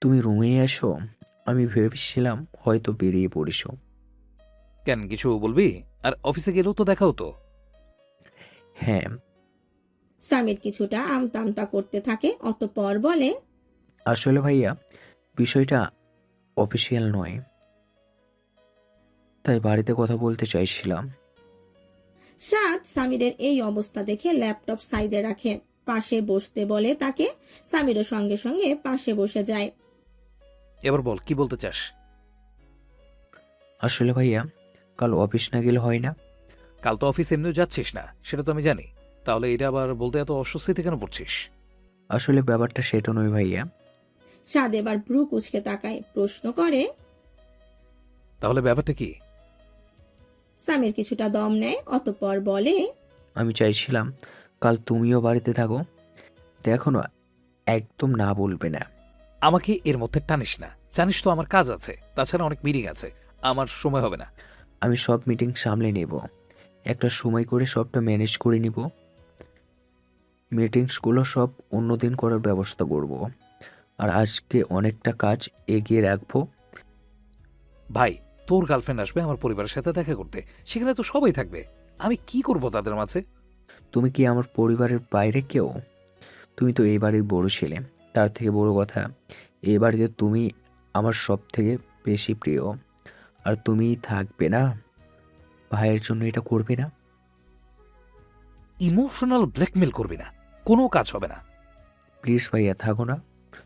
তুমি রুমে এসো। আমি ভেবেছিলাম হয়তো বেরিয়ে পড়েছো। কেন, কিছু বলবি? আর অফিসে গেলেও তো দেখা হতো। হ্যাঁ, সামির কিছুটা আমতা আমতা করতে থাকে, অতঃপর বলে, আসলে ভাইয়া বিষয়টা অফিসিয়াল নয়, তাই বাড়িতে কথা বলতে চাইছিলাম। সাদ সামিরের এই অবস্থা দেখে ল্যাপটপ সাইডে রাখে, পাশে বসতে বলে তাকে। সামিরও সঙ্গে সঙ্গে পাশে বসে যায়। এবার বল, কি বলতে চাস? আসলে ভাইয়া কাল অফিস না গেলে হয় না? কাল তো অফিস এমনিও যাচ্ছিস না, সেটা তো আমি জানি। তাহলে এটা আবার বলতে এত অস্বস্তিতে কেন পড়ছিস? আসলে ব্যাপারটা সেটা নয় ভাইয়া। সাদ এবার ভ্রু কুঁচকে তাকায়, প্রশ্ন করে। তাহলে ব্যাপারটা কি? সামির কিছুটা দম নেয়, অতঃপর বলে, আমি চাইছিলাম কাল তুমিও বাড়িতে থাকো। দেখো না, একদম না বলবে না। আমাকে এর মধ্যে টানিস না, জানিস তো আমার কাজ আছে, তাছাড়া অনেক মিটিং আছে, আমার সময় হবে না। আমি সব মিটিং সামলে নেব, একটা সময় করে সবটা ম্যানেজ করে নিব। মিটিংসগুলো সব অন্যদিন করার ব্যবস্থা করব। আর আজকে অনেকটা কাজ এগিয়ে রাখবো। ভাই, তোর গার্লফ্রেন্ড আসবে আমার পরিবারের সাথে দেখা করতে, সেখানে তো সবাই থাকবে। আমি কি করব তাদের মাঝে? তুমি কি আমার পরিবারের বাইরে কেউ? তুমি তো এই বাড়ির বড় ছেলে। তার থেকে বড় কথা, এই বাড়িতে তুমি আমার সব থেকে বেশি প্রিয়। আর তুমি থাকবে না, ভাইয়ের জন্য এটা করবে না? ইমোশনাল ব্ল্যাকমেল করবি না, কোনো কাজ হবে না। প্লিজ ভাইয়া থাকো না,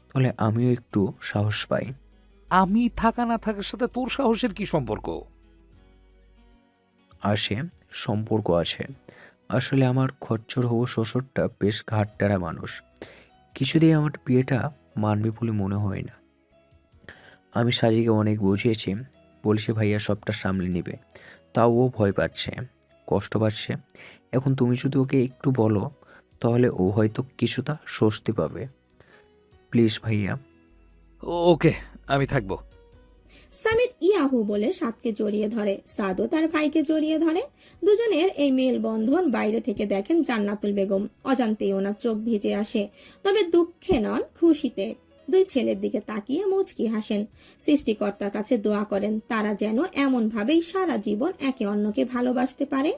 তাহলে আমিও একটু সাহস পাই। আমি থাকা না থাকার সাথে তোর সাহসের কি সম্পর্ক? আসে, সম্পর্ক আছে। আসলে আমার খচ্চর হবু শ্বশুরটা বেশ ঘাটটারা মানুষ। কিছুতেই আমার বিয়েটা মানবে বলে মনে হয় না। আমি সাজিকে অনেক বুঝিয়েছি, বলছে ভাইয়া সবটা সামলে নেবে। তাও ও ভয় পাচ্ছে, কষ্ট পাচ্ছে। এখন তুমি যদি ওকে একটু বলো, তাহলে ও হয়তো কিছুটা স্বস্তি পাবে। প্লিজ ভাইয়া। ওকে, আমি থাকবো। সামির ইয়াহু বলে সাদকে জড়িয়ে ধরে, সাদও তার ভাইকে জড়িয়ে ধরে। দুজনের এই মেলবন্ধন বাইরে থেকে দেখেন জান্নাতুল বেগম। অজান্তেই ওনার চোখ ভিজে আসে, তবে দুঃখে নন, খুশিতে। দুই ছেলের দিকে তাকিয়ে মুচকি হাসেন। সৃষ্টিকর্তার কাছে দোয়া করেন তারা যেন এমন ভাবেই সারা জীবন একে অন্যকে ভালোবাসতে পারে।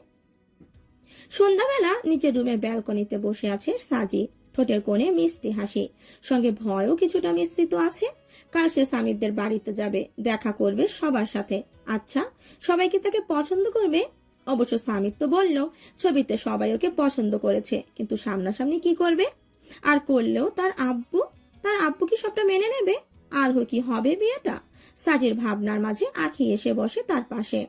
সন্ধ্যাবেলা নিচের রুমের ব্যালকনিতে বসে আছে সাজি। ঠোঁটের কোণে মিষ্টি হাসি, সঙ্গে ভয়ও কিছুটা মিশ্রিত আছে। কাল সে স্বামীদের বাড়িতে যাবে, দেখা করবে সবার সাথে। আচ্ছা, সবাই কি তাকে পছন্দ করবে? অবশ্য স্বামীর তো বলল ছবিতে সবাই ওকে পছন্দ করেছে, কিন্তু সামনাসামনি কি করবে? আর করলেও তার আব্বু কি সবটা মেনে নেবে? আদৌ কি হবে বিয়েটা? সাজির ভাবনার মাঝে আঁখি এসে বসে তার পাশে।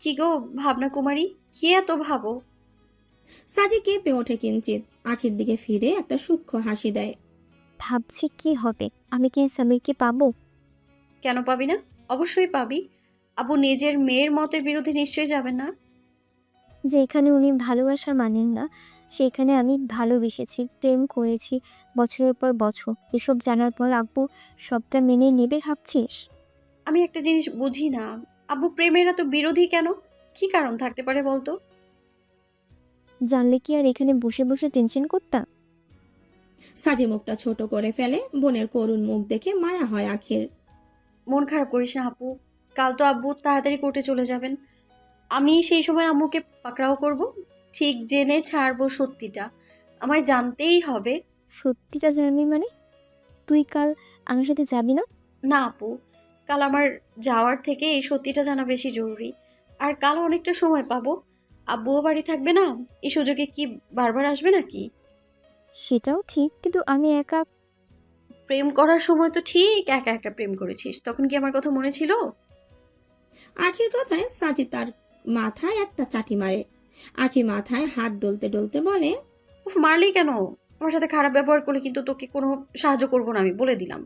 কি গো ভাবনা কুমারী, কি এত ভাবো? সাজি কেঁপে ওঠে কিঞ্চিত, আঁখির দিকে ফিরে একটা সূক্ষ্ম হাসি দেয়। ভাবছি কি হবে, আমি কি সামিরকে পাবো? কেন পাবি না? অবশ্যই পাবি। আবু নিজের মেয়ের মতের বিরুদ্ধে নিশ্চয়ই যাবেন না। যেখানে উনি ভালোবাসা মানেন না, সেখানে আমি ভালোবেসেছি, প্রেম করেছি বছরের পর বছর। এসব জানার পর আব্বু সবটা মেনে নেবে ভাবছিস? আমি একটা জিনিস বুঝি না, আবু প্রেমের এত বিরোধী কেন? কি কারণ থাকতে পারে বলতো? জানলে কি আর এখানে বসে বসে টেনশন করতাম? সাজি মুখটা ছোট করে ফেলে, বোনের করুণ মুখ দেখে মায়া হয় আঁখির। মন খারাপ করিস না আপু, কাল তো আব্বু তাড়াতাড়ি কোর্টে চলে যাবেন। আমি সেই সময় আম্মুকে পাকড়াও করব, ঠিক জেনে ছাড়বো সত্যিটা। আমায় জানতেই হবে। সত্যিটা জানবি মানে? তুই কাল আমার সাথে যাবি না? না আপু, কাল আমার যাওয়ার থেকে এই সত্যিটা জানা বেশি জরুরি। আর কাল অনেকটা সময় পাবো, আব্বুও বাড়ি থাকবে না। এই সুযোগে কি বারবার আসবে নাকি? সেটাও ঠিক, কিন্তু আমি একা। প্রেম করার সময় তো ঠিক একা একা প্রেম করেছিস, তখন কি আমার কথা মনে ছিল? আঁখির কথায় সাজি তার মাথায় একটা চাটি মারে। আঁখি মাথায় হাত ডলতে ডলতে বলে, উফ, মারলি কেন? আমার সাথে খারাপ ব্যবহার করলে কিন্তু তোকে কোনো সাহায্য করবো না, আমি বলে দিলাম।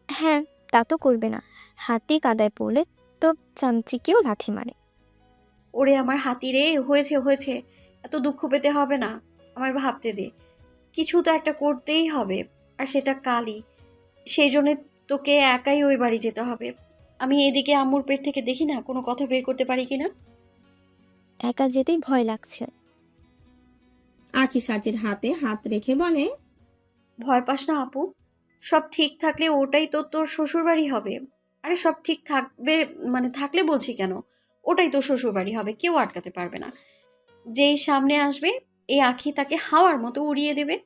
হ্যাঁ, তা তো করবে না। হাতে কাদায় পড়লে তো চামচিকেও লাথি মারে। ওরে আমার হাতি রে, হয়েছে হয়েছে, এত দুঃখ পেতে হবে না। আমায় ভাবতে দে, কিছু তো একটা করতেই হবে, আর সেটা কালই। সেই জন্য তোকে একাই ওই বাড়ি যেতে হবে। আমি এদিকে আম্মুর পেট থেকে দেখি না কোনো কথা বের করতে পারি কিনা। একা যেতেই ভয় লাগছে। আঁখি সাজির হাতে হাত রেখে বলে, ভয় পাস না আপু, সব ঠিক থাকলে ওটাই তো তোর শ্বশুরবাড়ি হবে। আরে সব ঠিক থাকবে মানে থাকলে বলছি কেন, ওটাই তোর শ্বশুরবাড়ি হবে, কেউ আটকাতে পারবে না। যেই সামনে আসবে এই আঁখি তাকে হাওয়ার মতো উড়িয়ে দেবে।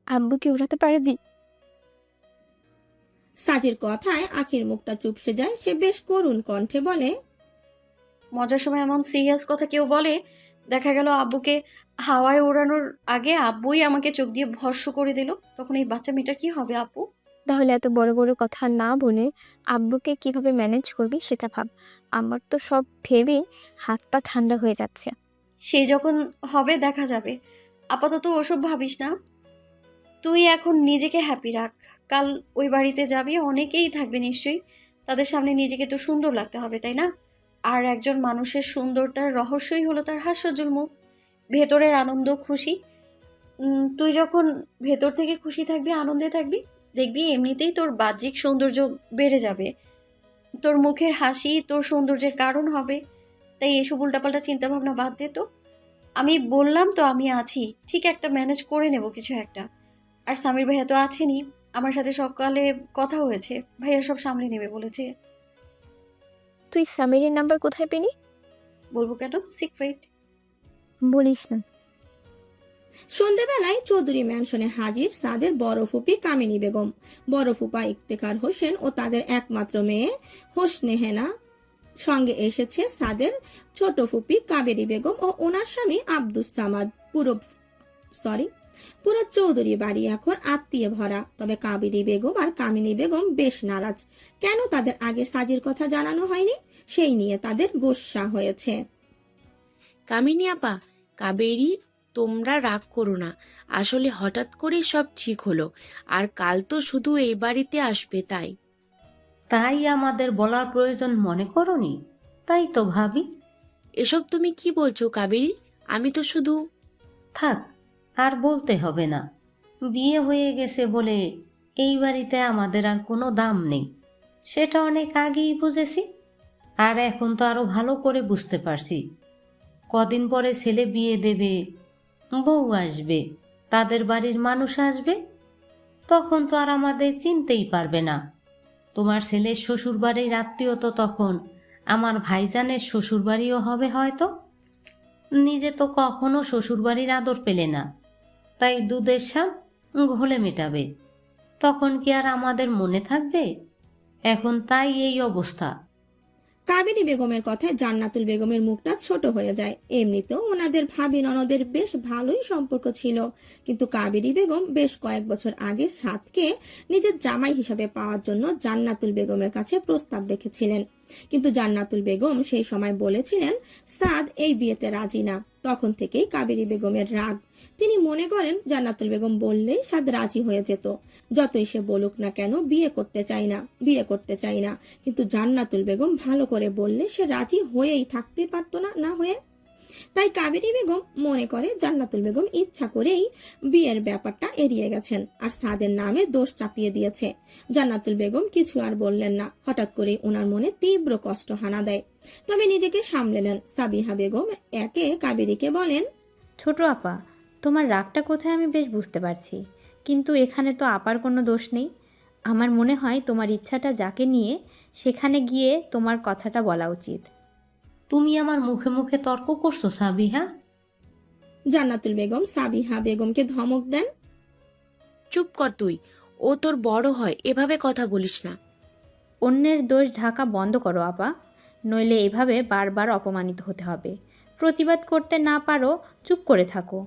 আব্বুকে উড়াতে পারবি? সাজির কথায় আখির মুখটা চুপসে যায়। সে বেশ করুণ কণ্ঠে বলে, মজার সময় এমন সিরিয়াস কথা কেউ বলে? দেখা গেল আব্বুকে হাওয়ায় ওড়ানোর আগে আব্বুই আমাকে চোখ দিয়ে ভস্ম করে দিল, তখন এই বাচ্চা মেয়েটার কি হবে আপু? তাহলে এত বড় বড় কথা না বলে আব্বুকে কিভাবে ম্যানেজ করবি সেটা ভাব। আমার তো সব ভেবে হাত পা ঠান্ডা হয়ে যাচ্ছে। সে যখন হবে দেখা যাবে, আপাতত ওসব ভাবিস না। তুই এখন নিজেকে হ্যাপি রাখ। কাল ওই বাড়িতে যাবি, অনেকেই থাকবে নিশ্চয়ই, তাদের সামনে নিজেকে তো সুন্দর লাগতে হবে, তাই না? আর একজন মানুষের সুন্দরতার রহস্যই হলো তার হাস্যোজ্জ্বল মুখ, ভেতরের আনন্দ খুশি। তুই যখন ভেতর থেকে খুশি থাকবি, আনন্দে থাকবি, দেখবি এমনিতেই তোর বাহ্যিক সৌন্দর্য বেড়ে যাবে। তোর মুখের হাসি তোর সৌন্দর্যের কারণ হবে। তাই এসব উল্টাপাল্টা চিন্তাভাবনা বাদ দে তো। আমি বললাম তো আমি আছি, ঠিক একটা ম্যানেজ করে নেব কিছু একটা। আর সামির ভাইয়া তো আছেনই, আমার সাথে সকালে কথা হয়েছে, ভাইয়া সব সামলে নেবে বলেছে। তুই সামিরের নাম্বার কোথায় পেলি? বলবো কেন, সিক্রেট। বলিস না। সন্ধেবেলায় চৌধুরী ম্যানশনে হাজির সাদের বড় ফুপি কামিনী বেগম, বড় ফুপা ইফতেখার হোসেন ও তাদের একমাত্র মেয়ে হোসনেহেনা। সঙ্গে এসেছে সাদের ছোট ফুপি কাবেরী বেগম ও ওনার স্বামী আব্দুস সামাদ। পুরো চৌধুরী বাড়ি এখন আত্মীয় ভরা। তবে কাবেরী বেগম আর কামিনী বেগম বেশ নারাজ। কেন তাদের আগে সাজির কথা জানানো হয়নি, সেই নিয়ে তাদের গোস্সা হয়েছে। কামিনী আপা, কাবেরী, তোমরা রাগ করো না। আসলে হঠাৎ করেই সব ঠিক হলো, আর কাল তো শুধু এই বাড়িতে আসবে তাই। তাই আমাদের বলার প্রয়োজন মনে করনি? তাই তো ভাবি। এসব তুমি কি বলছো কাবেরী? আমি তো শুধু... থাক, আর বলতে হবে না। বিয়ে হয়ে গেছে বলে এই বাড়িতে আমাদের আর কোনো দাম নেই, সেটা অনেক আগেই বুঝেছি। আর এখন তো আরো ভালো করে বুঝতে পারছি। কদিন পরে ছেলে বিয়ে দেবে, বউ আসবে, তাদের বাড়ির মানুষ আসবে, তখন তো আর আমাদের চিনতেই পারবে না। তোমার ছেলের শ্বশুর বাড়ির আত্মীয় তো তখন আমার ভাইজানের শ্বশুর বাড়িও হবে হয়তো। নিজে তো কখনো শ্বশুর বাড়ির আদর পেলে না, তাই দুধের স্বাদ ঘোলে মেটাবে। তখন কি আর আমাদের মনে থাকবে? এখন তাই এই অবস্থা। কাবেরী বেগমের কথায় জান্নাতুল বেগমের মুখটা ছোট হয়ে যায়। এমনিতেও ওনাদের ভাবি ননদের বেশ ভালোই সম্পর্ক ছিল, কিন্তু কাবেরী বেগম বেশ কয়েক বছর আগে সাদকে নিজের জামাই হিসাবে পাওয়ার জন্য জান্নাতুল বেগমের কাছে প্রস্তাব রেখেছিলেন। কিন্তু জান্নাতুল বেগম সেই সময় বলেছিলেন সাদ এই বিয়েতে রাজি না। তখন থেকেই কাবেরী বেগমের রাগ। তিনি মনে করেন জান্নাতুল বেগম বললেই সাদ রাজি হয়ে যেত। যতই সে বলুক না কেন বিয়ে করতে চাই না, কিন্তু জান্নাতুল বেগম ভালো করে বললে সে রাজি হয়েই থাকতে পারতো না হয়ে। তাই কাবেরী বেগম মনে করে জান্নাতুল বেগম ইচ্ছা করেই বিয়ের ব্যাপারটা এড়িয়ে গেছেন আর সাদের নামে দোষ চাপিয়ে দিয়েছে। জান্নাতুল বেগম কিছু আর বললেন না। হঠাৎ করে ওনার মনে তীব্র কষ্ট হানা দেয়, তবে নিজেকে সামলে নেন। সাবিহা বেগম একে কাবেরীকে বলেন, ছোট আপা, তোমার রাগটা কোথায় আমি বেশ বুঝতে পারছি, কিন্তু এখানে তো আপার কোনো দোষ নেই। আমার মনে হয় তোমার ইচ্ছাটা যাকে নিয়ে সেখানে গিয়ে তোমার কথাটা বলা উচিত। তুমি আমার মুখে মুখে তর্ক করছো সাবিহা। জান্নাতুল বেগম সাবিহা বেগমকে ধমক দেন, চুপ কর তুই, ও তোর বড় হয়, এভাবে কথা বলিস না। অন্যের দোষ ঢাকা বন্ধ করো আপা, নইলে এভাবে বারবার অপমানিত হতে হবে। প্রতিবাদ করতে না পারো, চুপ করে থাকো।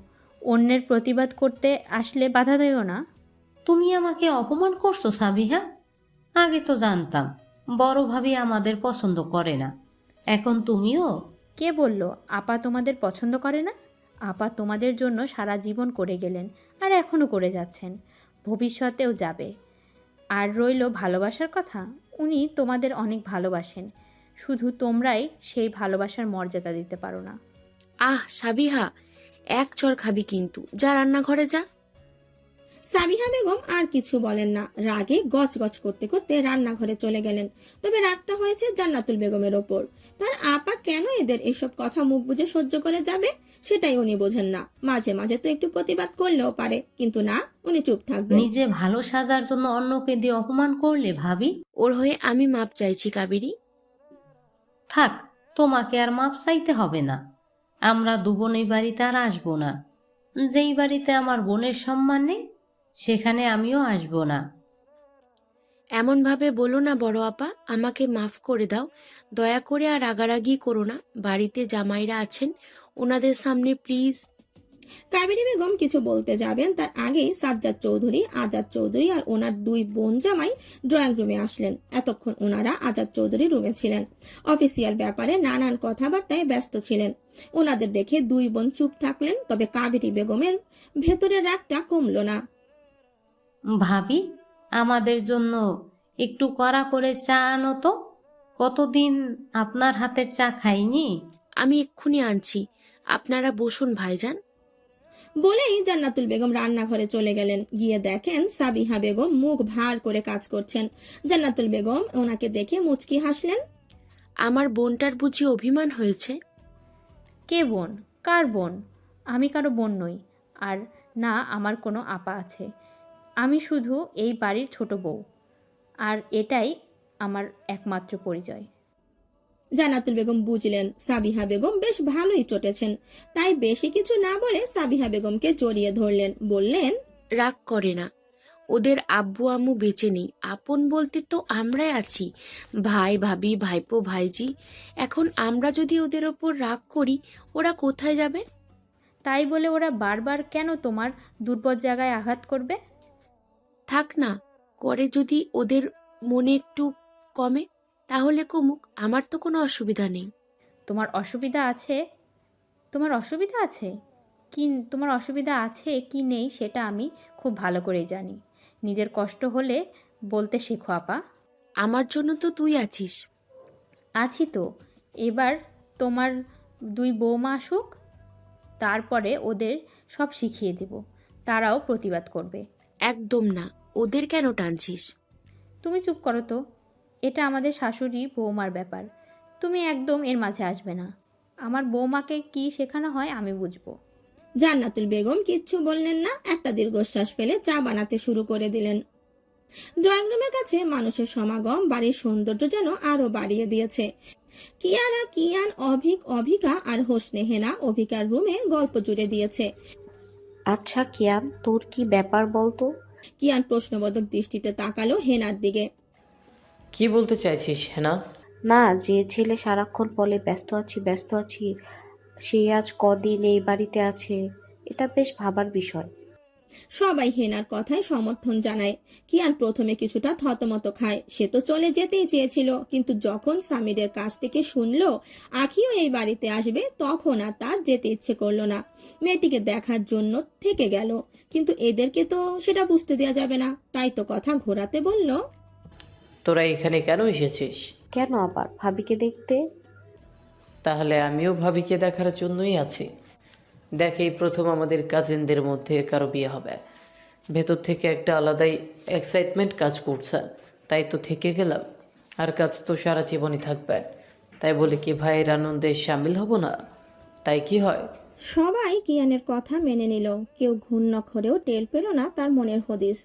অন্যের প্রতিবাদ করতে আসলে বাধা দিও না। তুমি আমাকে অপমান করছো সাবিহা। আগে তো জানতাম বড় ভাবি আমাদের পছন্দ করে না, এখন তুমিও? কে বলল আপা তোমাদের পছন্দ করে না? আপা তোমাদের জন্য সারা জীবন করে গেলেন, আর এখনও করে যাচ্ছেন, ভবিষ্যতেও যাবে। আর রইল ভালোবাসার কথা, উনি তোমাদের অনেক ভালোবাসেন, শুধু তোমরাই সেই ভালোবাসার মর্যাদা দিতে পারো না। আহ সাবিহা, এক চর খাবি কিন্তু, যা রান্নাঘরে যা। সাবিহা বেগম আর কিছু বলেন না, রাগে গজগজ করতে করতে রান্নাঘরে চলে গেলেন। তবে রাগটা হয়েছে জান্নাতুল বেগমের ওপর। তার আপা কেন এদের এসব কথা মুখ বুজে সহ্য করে যাবে, সেটাই উনি বোঝেন না। মাঝে মাঝে তো একটু প্রতিবাদ করলেও পারে, কিন্তু না, উনি চুপ থাকবেন। নিজে ভালো সাজার জন্য অন্যকে দিয়ে অপমান করলে ভাবি। ওর হয়ে আমি মাপ চাইছি কাবেরী। থাক, তোমাকে আর মাপ চাইতে হবে না। আমরা দু বোন এই বাড়িতে আর আসবো না। যেই বাড়িতে আমার বোনের সম্মান নেই, সেখানে আমিও আসবো না। এমনভাবে বলো না বড় আপা, আমাকে মাফ করে দাও। দয়া করে আর রাগারাগি করো না। বাড়িতে জামাইরা আছেন, ওনাদের সামনে প্লিজ। কাবেরী বেগম কিছু বলতে যাবেন তার আগেই সাজ্জাদ চৌধুরী, আজাদ চৌধুরী আর ওনার দুই বোন জামাই ড্রয়িং রুমে আসলেন। এতক্ষণ ওনারা আজাদ চৌধুরী রুমে ছিলেন, অফিসিয়াল ব্যাপারে নানান কথাবার্তায় ব্যস্ত ছিলেন। ওনাদের দেখে দুই বোন চুপ থাকলেন, তবে কাবেরী বেগমের ভেতরের রাগটা কমল না। ভাবি, আমাদের জন্য একটু কড়া করে চা আনো তো। কতদিন আপনার হাতের চা খাইনি। আমি এক্ষুনি আনছি, আপনারা বসুন ভাইজান। বলেই জান্নাতুল বেগম রান্নাঘরে চলে গেলেন। গিয়ে দেখেন সাবিহা বেগম মুখ ভার করে কাজ করছেন। জান্নাতুল বেগম ওনাকে দেখে মুচকি হাসলেন। আমার বোনটার বুঝি অভিমান হয়েছে? কে বোন? কার বোন? আমি কারো বোন নই, আর না আমার কোনো আপা আছে। আমি শুধু এই বাড়ির ছোট বউ, আর এটাই আমার একমাত্র পরিচয়। জান্নাতুল বেগম বুঝলেন সাবিহা বেগম বেশ ভালোই চটেছেন, তাই বেশি কিছু না বলে সাবিহা বেগমকে জড়িয়ে ধরলেন, বললেন, রাগ করে না, ওদের আব্বু আম্মু বেঁচে নেই, আপন বলতে তো আমরাই আছি, ভাই ভাবি ভাইপো ভাইজি। এখন আমরা যদি ওদের ওপর রাগ করি, ওরা কোথায় যাবে? তাই বলে ওরা বারবার কেন তোমার দুর্বল জায়গায় আঘাত করবে? থাক না, করে যদি ওদের মনে একটু কমে তাহলে কমুক, আমার তো কোনো অসুবিধা নেই। তোমার অসুবিধা আছে? তোমার অসুবিধা আছে কি? তোমার অসুবিধা আছে কি নেই সেটা আমি খুব ভালো করেই জানি। নিজের কষ্ট হলে বলতে শেখো আপা। আমার জন্য তো তুই আছিস। আছি তো। এবার তোমার দুই বৌমা আসুক, তারপরে ওদের সব শিখিয়ে দেব, তারাও প্রতিবাদ করবে। একদম না, ওদের কেন টানছিস? তুমি চুপ করো তো, এটা আমাদের শাশুড়ি বৌমার ব্যাপার, তুমি একদম এর মাঝে আসবে না। আমার বৌমাকে কি শেখানো হয় আমি বুঝবো। জান্নাতুল বেগম কিচ্ছু বললেন না, একটা দীর্ঘশ্বাস ফেলে চা বানাতে শুরু করে দিলেন। ড্রয়িং রুমের কাছে মানুষের সমাগম বাড়ির সৌন্দর্য যেন আরো বাড়িয়ে দিয়েছে। কিয়ারা, কিয়ান, অভিক, অভিকা আর হোসনে হেনা অভিকার রুমে গল্প জুড়ে দিয়েছে। আচ্ছা কিয়ান, তোর কি ব্যাপার বলতো? কিয়ান প্রশ্নবোধক দৃষ্টিতে তাকালো হেনার দিকে। কি বলতে চাইছিস হেনা? না, যে ছেলে সারাক্ষণ বলে ব্যস্ত আছি ব্যস্ত আছি, সে আজ কদিন এই বাড়িতে আছে, এটা বেশ ভাবার বিষয়। সবাই হেনার কথায় সমর্থন জানায়। কিয়ান প্রথমে কিছুটা থতমত খায়, সে তো চলে যেতেই চেয়েছিল, কিন্তু যখন সামিরের কাছ থেকে শুনলো আখিও এই বাড়িতে আসবে, তখন আর তার যেতে ইচ্ছে করলো না। মেয়েটিকে দেখার জন্য থেকে গেল, কিন্তু এদেরকে তো সেটা বুঝতে দেওয়া যাবে না, তাই তো কথা ঘোরাতে বলল, তোরা এখানে কেন এসেছিস? কেন আবার? ভাবিকে দেখতে। তাহলে আমিও ভাবিকে দেখার জন্যই আছি। দেখ, এই প্রথম আমাদের কাজিনদের মধ্যে কারো বিয়ে হবে। ভেতর থেকে একটা আলাদাই এক্সাইটমেন্ট কাজ করছে, তাই তো থেকে গেলাম। আর কাজ তো সারা জীবনই থাকবে, তাই বলে কি ভাইয়ের আনন্দে সামিল হব না? তাই কি হয়? সবাই কিয়ানের কথা মেনে নিল, কেউ ঘূর্ণাক্ষরেও টের পেল না তার মনের হদিস।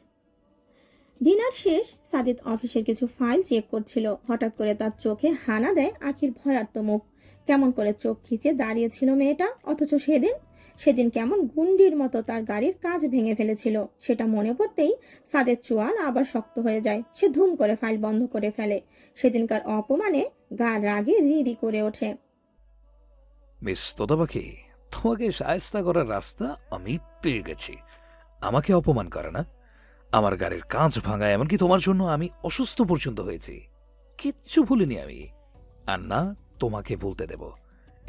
ডিনার শেষ, সাদিত অফিসের কিছু ফাইল চেক করছিল। হঠাৎ করে তার চোখে হানা দেয় আখির ভয়ার্ত মুখ। কেমন করে চোখ খিচে দাঁড়িয়েছিল মেয়েটা, অথচ সেদিন কেমন গুন্ডির মতো তার গাড়ির কাঁচ ভেঙে ফেলেছিল, সেটা মনে পড়তেই সাদের চোয়াল আবার শক্ত হয়ে যায়। সে ধুম করে ফাইল বন্ধ করে ফেলে। সেদিনকার অপমানে গা রাগে রি করে ওঠে। মিস তোতা পাখি, তোমাকে শায়েস্তা করার রাস্তা আমি পেয়ে গেছি। আমাকে অপমান করে না, আমার গাড়ির কাঁচ ভাঙা, এমনকি তোমার জন্য আমি অসুস্থ পর্যন্ত হয়েছি, কিচ্ছু ভুলিনি আমি। আর না তোমাকে বলতে দেব,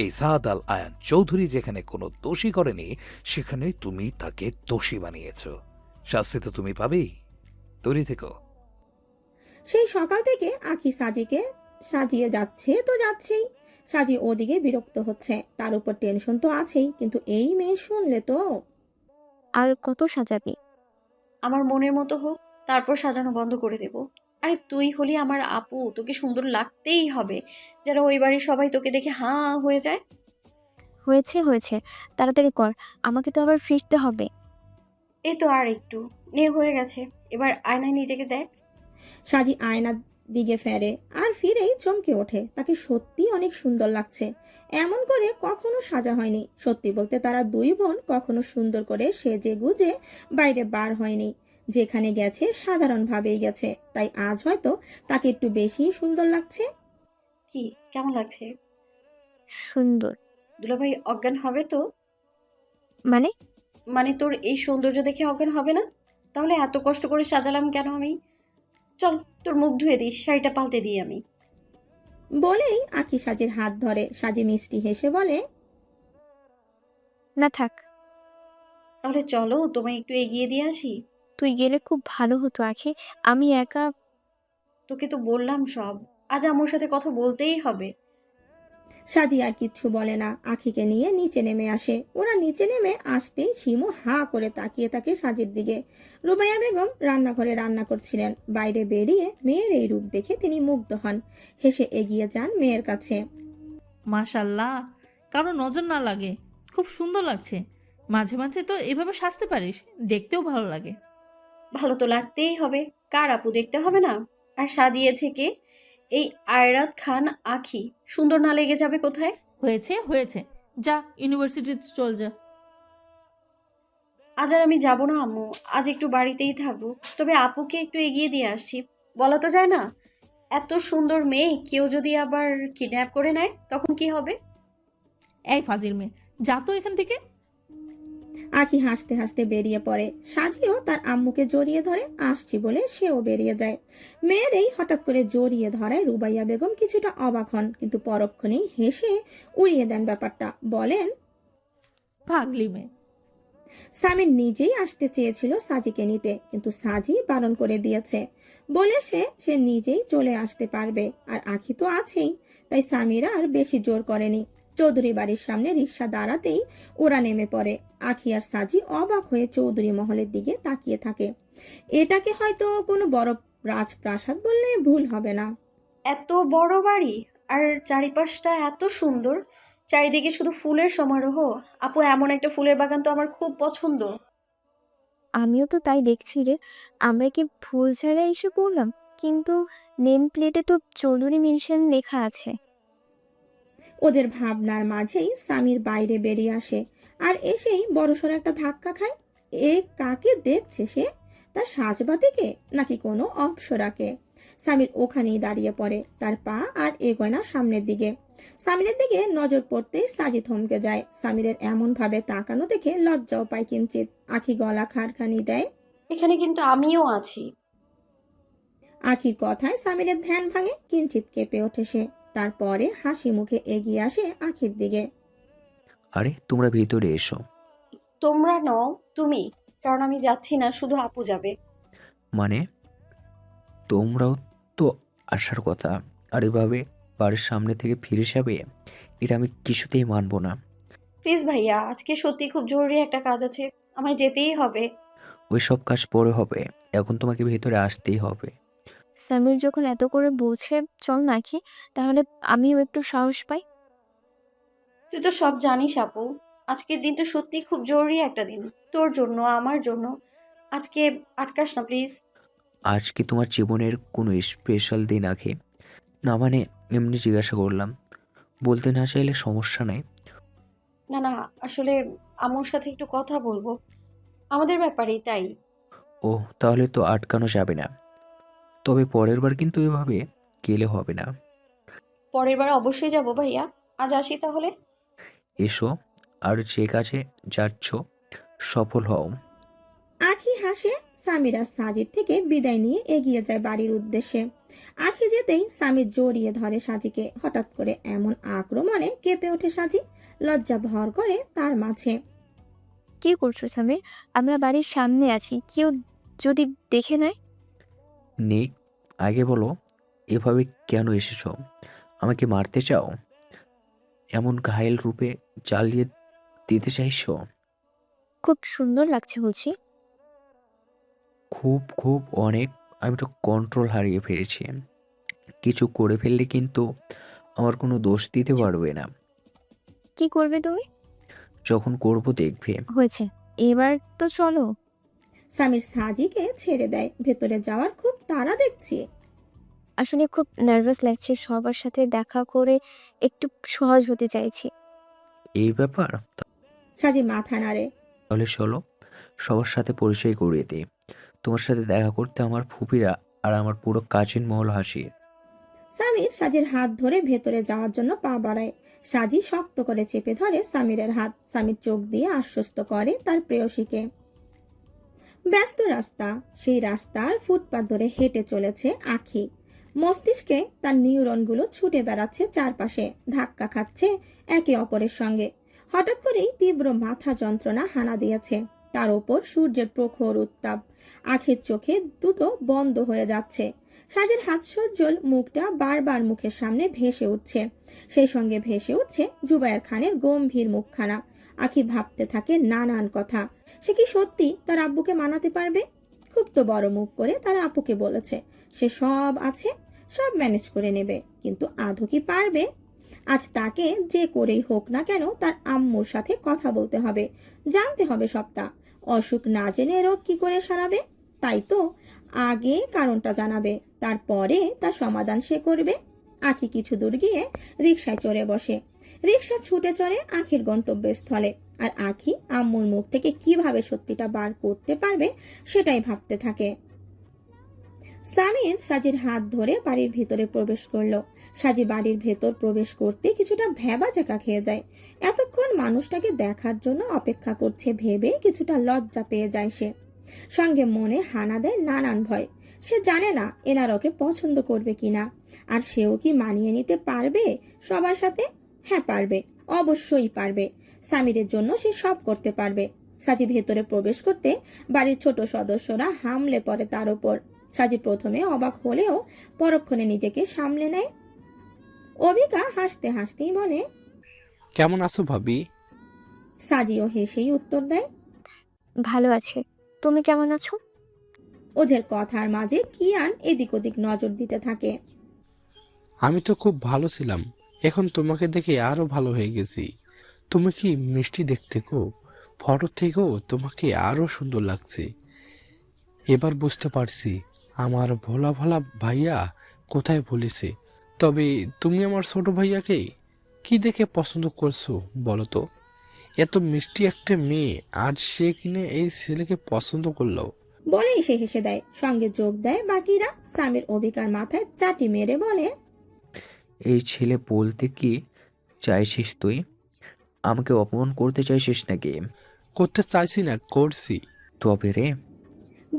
এই সাদ আল আয়ান চৌধুরী যেখানে কোনো দোষী করেনি, সেখানে তুমি তাকে দোষী বানিয়েছ। শাস্তি তো তুমি পাবেই, তৈরি থেকো। সেই সকাল থেকে আখি সাজিকে সাজিয়ে যাচ্ছে তো যাচ্ছেই। সাজি ওদিকে বিরক্ত হচ্ছে, তার উপর টেনশন তো আছেই, কিন্তু এই মেয়ে শুনলে তো। আর কত সাজাবি? আমার মনের মতো হোক, তারপর সাজানো বন্ধ করে দেব। আরে তুই হলি আমার আপু, তোকে সুন্দর লাগতেই হবে, যেন ওই বাড়ির সবাই তোকে দেখে হাঁ হয়ে যায়। হয়েছে হয়েছে, তাড়াতাড়ি কর, আমাকে তো আবার ফিরতে হবে। এই তো আর একটু, নে হয়ে গেছে। এবার আয়নায় নিজেকে দেখ। সাজি আয়নার দিকে ফেরে আর ফিরেই চমকে ওঠে, তাকে সত্যি অনেক সুন্দর লাগছে। এমন করে কখনো সাজা হয়নি। সত্যি বলতে তারা দুই বোন কখনো সুন্দর করে সেজে গুজে বাইরে বার হয়নি। যেখানে গেছে সাধারণভাবেই গেছে, তাই আজ হয়তো তাকে একটু বেশি সুন্দর লাগছে। কি কেমন লাগছে? সুন্দর? দুলাভাই অজ্ঞান হবে তো? মানে? মানে তোর এই সৌন্দর্য দেখে অজ্ঞান হবে না? তাহলে এত কষ্ট করে সাজালাম কেন আমি? চল, তোর মুখ ধুয়ে দিই, শাড়িটা পাল্টে দিই আমি। বলেই আঁখি সাজির হাত ধরে। সাজি মিষ্টি হেসে বলে, না থাক, তাহলে চলো তোমায় একটু এগিয়ে দিয়ে আসি। তুই গেলে খুব ভালো হতো আখি, আমি একা। তোকে তো বললাম সব, আজ আম্মুর সাথে কথা বলতেই হবে। সাজি আর কিচ্ছু বলে না, আখিকে নিয়ে নিচে নেমে আসে। ওরা নিচে নেমে আসতেই শিমু হা করে তাকিয়ে থাকে সাজির দিকে। রুবাইয়া বেগম রান্নাঘরে রান্না করছিলেন। বাইরে বেরিয়ে মেয়ের এই রূপ দেখে তিনি মুগ্ধ হন। হেসে এগিয়ে যান মেয়ের কাছে। মাশাল্লাহ, কারো নজর না লাগে, খুব সুন্দর লাগছে। মাঝে মাঝে তো এভাবে সাজতে পারিস, দেখতেও ভালো লাগে। ভালো তো লাগতেই হবে, কার আপু দেখতে হবে না? আর সাজিয়েছে কে? এই আয়রাত খান আখি। সুন্দর না লেগে যাবে কোথায়? হয়েছে হয়েছে, যা ইউনিভার্সিটিতে চল যা। আজ আর আমি যাব না আম্মু, আজ একটু বাড়িতেই থাকবো। তবে আপুকে একটু এগিয়ে দিয়ে আসছি। বলা তো যায় না, এত সুন্দর মেয়ে কেউ যদি আবার কিডন্যাপ করে নেয় তখন কি হবে? এই ফাজিল মেয়ে, যা তো এখান থেকে। আখি হাসতে হাসতে বেরিয়ে পড়ে। সাজিও তার আম্মুকে জড়িয়ে ধরে। আসছি বলে সেও বেরিয়ে যায়। মেয়ের এই হঠাৎ করে জড়িয়ে ধরায় রুবাইয়া বেগম কিছুটা অবাক হন, কিন্তু পরক্ষণেই হেসে উড়িয়ে দেন ব্যাপারটা। বলেন, পাগলি মেয়ে। সামির নিজেই আসতে চেয়েছিল সাজিকে নিতে, কিন্তু সাজি বারণ করে দিয়েছে। বলে সে নিজেই চলে আসতে পারবে, আর আখি তো আছেই। তাই সামিরা আর বেশি জোর করেনি। চৌধুরী বাড়ির সামনে রিক্সা দাঁড়াতেই ওরা নেমে পড়ে। আখি আর সাজি অবাক হয়ে চৌধুরী মহলের দিকে তাকিয়ে থাকে। এটাকে হয়তো কোনো বড় রাজপ্রাসাদ বললে ভুল হবে না। এত বড় বাড়ি, আর চারিপাশটা এত সুন্দর, চারিদিকে শুধু ফুলের সমারোহ। আপু, এমন একটা ফুলের বাগান তো আমার খুব পছন্দ। আমিও তো তাই দেখছি রে, আমরা কি ভুল জায়গায় এসে পড়লাম? কিন্তু নেম প্লেটে তো চৌধুরী মেনশন লেখা আছে। ওদের ভাবনার মাঝেই সামির বাইরে বেরিয়ে আসে, আর এসেই বড়সড় একটা ধাক্কা খায়। এ কাকে দেখছে সে? তার সাজবাতিকে নাকি কোনো অপ্সরাকে? সামির ওখানেই দাঁড়িয়ে পড়ে, তার পা আর এগোয় না সামনের দিকে। সামিরের দিকে নজর পড়তেই সাজি থমকে যায়। সামিরের এমন ভাবে তাকানো দেখে লজ্জাও পায় কিঞ্চিত। আখি গলা খাড়খানি দেয়। এখানে কিন্তু আমিও আছি। আখির কথায় সামিরের ধ্যান ভাঙে, কিঞ্চিত কেঁপে ওঠে সে। তারপরে হাসি মুখে এগিয়ে আসে আখির দিকে। আরে তোমরা ভিতরে এসো। তোমরা নও, তুমি। কারণ আমি যাচ্ছি না, শুধু আপু যাবে। মানে তোমরাও তো আসার কথা, আর এভাবে বাড়ির সামনে থেকে ফিরে যাবে, এটা আমি কিছুতেই মানবো না। প্লিজ ভাইয়া, আজকে সত্যি খুব জরুরি একটা কাজ আছে, আমায় যেতেই হবে। ওই সব কাজ পরে হবে, এখন তোমাকে ভেতরে আসতেই হবে। সামির যখন এত করে বলছে চল নাকি, তাহলে আমিও একটু সাহস পাই। তুই তো সব জানিস আপু, আজকের দিনটা সত্যি খুব জরুরি একটা দিন, তোর জন্য, আমার জন্য। আজকে আটকাস না প্লিজ। আজকে তোমার জীবনের কোনো স্পেশাল দিন আগে? না মানে এমনি জিজ্ঞাসা করলাম, বলতে না চাইলে সমস্যা নাই। না না, আসলে আম্মুর সাথে একটু কথা বলবো আমাদের ব্যাপারেই, তাই। ও তাহলে তো আটকানো যাবে না, তবে পরের বার কিন্তু এভাবে গেলে হবে না। পরের বার অবশ্যই যাব ভাইয়া, আজ আসি তাহলে। এসো, আর যে কাজে যাচ্ছ সফল হও। আখি হাসে। সামিরা সাজির থেকে বিদায় নিয়ে এগিয়ে যায় বাড়ির উদ্দেশ্যে। আখি যেতেই সামির জড়িয়ে ধরে সাজিকে। হঠাৎ করে এমন আক্রমণে কেঁপে ওঠে সাজি। লজ্জা ভর করে তার মাঝে। কি করছো সামির? আমরা বাড়ির সামনে আছি, কেউ যদি দেখে নেয়? নেই, আগে বলো এভাবে কেন এসেছো? আমাকে মারতে চাও? এমন ঘায়েল রূপে জ্বালিয়ে দিতে চাইছো? খুব সুন্দর লাগছে বলছি। খুব খুব অনেক। আমি তো কন্ট্রোল হারিয়ে ফেলেছি। কিছু করে ফেললে কিন্তু আমার কোনো দোষ দিতে পারবে না। কি করবে তুমি? যখন করব দেখবে। হয়েছে, এবার তো চলো। সামির সাজিকে ছেড়ে দেয়। ভেতরে যাওয়ার খুব তাড়া দেখছি। আসলে খুব নার্ভাস লাগছে, সবার সাথে দেখা করে একটু সহজ হতে চাইছি। এই ব্যাপার? সাজি মাথা নাড়ে। তাহলে চলো, সবার সাথে পরিচয় করিয়ে দিই। তোমার সাথে দেখা করতে আমার ফুপিরা আর আমার পুরো কাজিন মহল হাসি। সামির সাজির হাত ধরে ভেতরে যাওয়ার জন্য পা বাড়ায়। সাজি শক্ত করে চেপে ধরে সামিরের হাত। সামির চোখ দিয়ে আশ্বস্ত করে তার প্রেয়সীকে। ব্যস্ত রাস্তা, সেই রাস্তার ফুটপাত ধরে হেঁটে চলেছে আখি। মস্তিষ্কে তার নিউরনগুলো ছুটে বেড়াচ্ছে চারপাশে, ধাক্কা খাচ্ছে একে অপরের সঙ্গে। হঠাৎ করেই তীব্র মাথা যন্ত্রণা হানা দিয়েছে। তার ওপর সূর্যের প্রখর উত্তাপ। আখির চোখে দুটো বন্ধ হয়ে যাচ্ছে। সাজের হাস্যোজ্জ্বল মুখটা বারবার মুখের সামনে ভেসে উঠছে। সেই সঙ্গে ভেসে উঠছে জুবায়ের খানের গম্ভীর মুখখানা। আখি ভাবতে থাকে নানান কথা। সে কি সত্যি তার আব্বুকে মানাতে পারবে? খুব তো বড় মুখ করে তার আপুকে বলেছে সে সব আছে, সব ম্যানেজ করে নেবে, কিন্তু আদৌ কি পারবে? আজ তাকে যে করেই হোক না কেন তার আম্মুর সাথে কথা বলতে হবে, জানতে হবে সবটা। অসুখ না জেনে রোগ কি করে সারাবে? তাই তো আগে কারণটা জানাবে, তারপরে তার সমাধান সে করবে। আখি কিছু দূর গিয়ে রিকশায় চড়ে বসে। রিকশা ছুটে চড়ে আখির গন্তব্যস্থলে। আর আখি আম্মুর মুখ থেকে কিভাবে সত্যিটা বার করতে পারবে সেটাই ভাবতে থাকে। সামির সাজির হাত ধরে বাড়ির ভিতরে প্রবেশ করলো। সাজি বাড়ির ভেতর প্রবেশ করতে কিছুটা ভ্যাবাচ্যাকা খেয়ে যায়। এতক্ষণ মানুষটাকে দেখার জন্য অপেক্ষা করছে ভেবে কিছুটা লজ্জা পেয়ে যায় সে। সঙ্গে মনে হানা দেয় নানান ভয়। সে জানে না এনার ওকে পছন্দ করবে কিনা, আর সেও কি মানিয়ে নিতে পারবে সবার সাথে। হ্যাঁ পারবে, অবশ্যই পারবে। সামিরের জন্য সে সব করতে পারবে। সাজি ভেতরে প্রবেশ করতে বাড়ির ছোট সদস্যরা হামলে পড়ে তার উপর। সাজি প্রথমে অবাক হলেও পরক্ষণে নিজেকে সামলে নেয়। অবিকা হাসতে হাসতেই বলে, কেমন আছো ভাবি? সাজিও হেসেই উত্তর দেয়। ভালো আছে, তুমি কেমন আছো? ওদের কথার মাঝে কিয়ান এদিক ওদিক নজর দিতে থাকে। আমি তো খুব ভালো ছিলাম, এখন তোমাকে দেখে আরো ভালো হয়ে গেছি। তুমি কি মিষ্টি দেখতে গো, ফটো থেকেও তোমাকে আরো সুন্দর লাগছে। এবার বুঝতে পারছি আমার ভোলা ভোলা ভাইয়া কোথায় ভুলেছে। তবে তুমি আমার ছোট ভাইয়াকে কি দেখে পছন্দ করছো বলো তো? এত মিষ্টি একটা মেয়ে, আজ সে কিনে এই ছেলেকে পছন্দ করলো। বলেই সে হেসে দেয়। সঙ্গে যোগ দেয় বাকিরা। সামির অবিকার মাথায় চাটি মেরে বলে, এই ছেলে বলতে কি চাইছিস তুই? আমাকে অপমান করতে চাইছিস নাকি? করতে চাইছি না, করছি। তবে রে।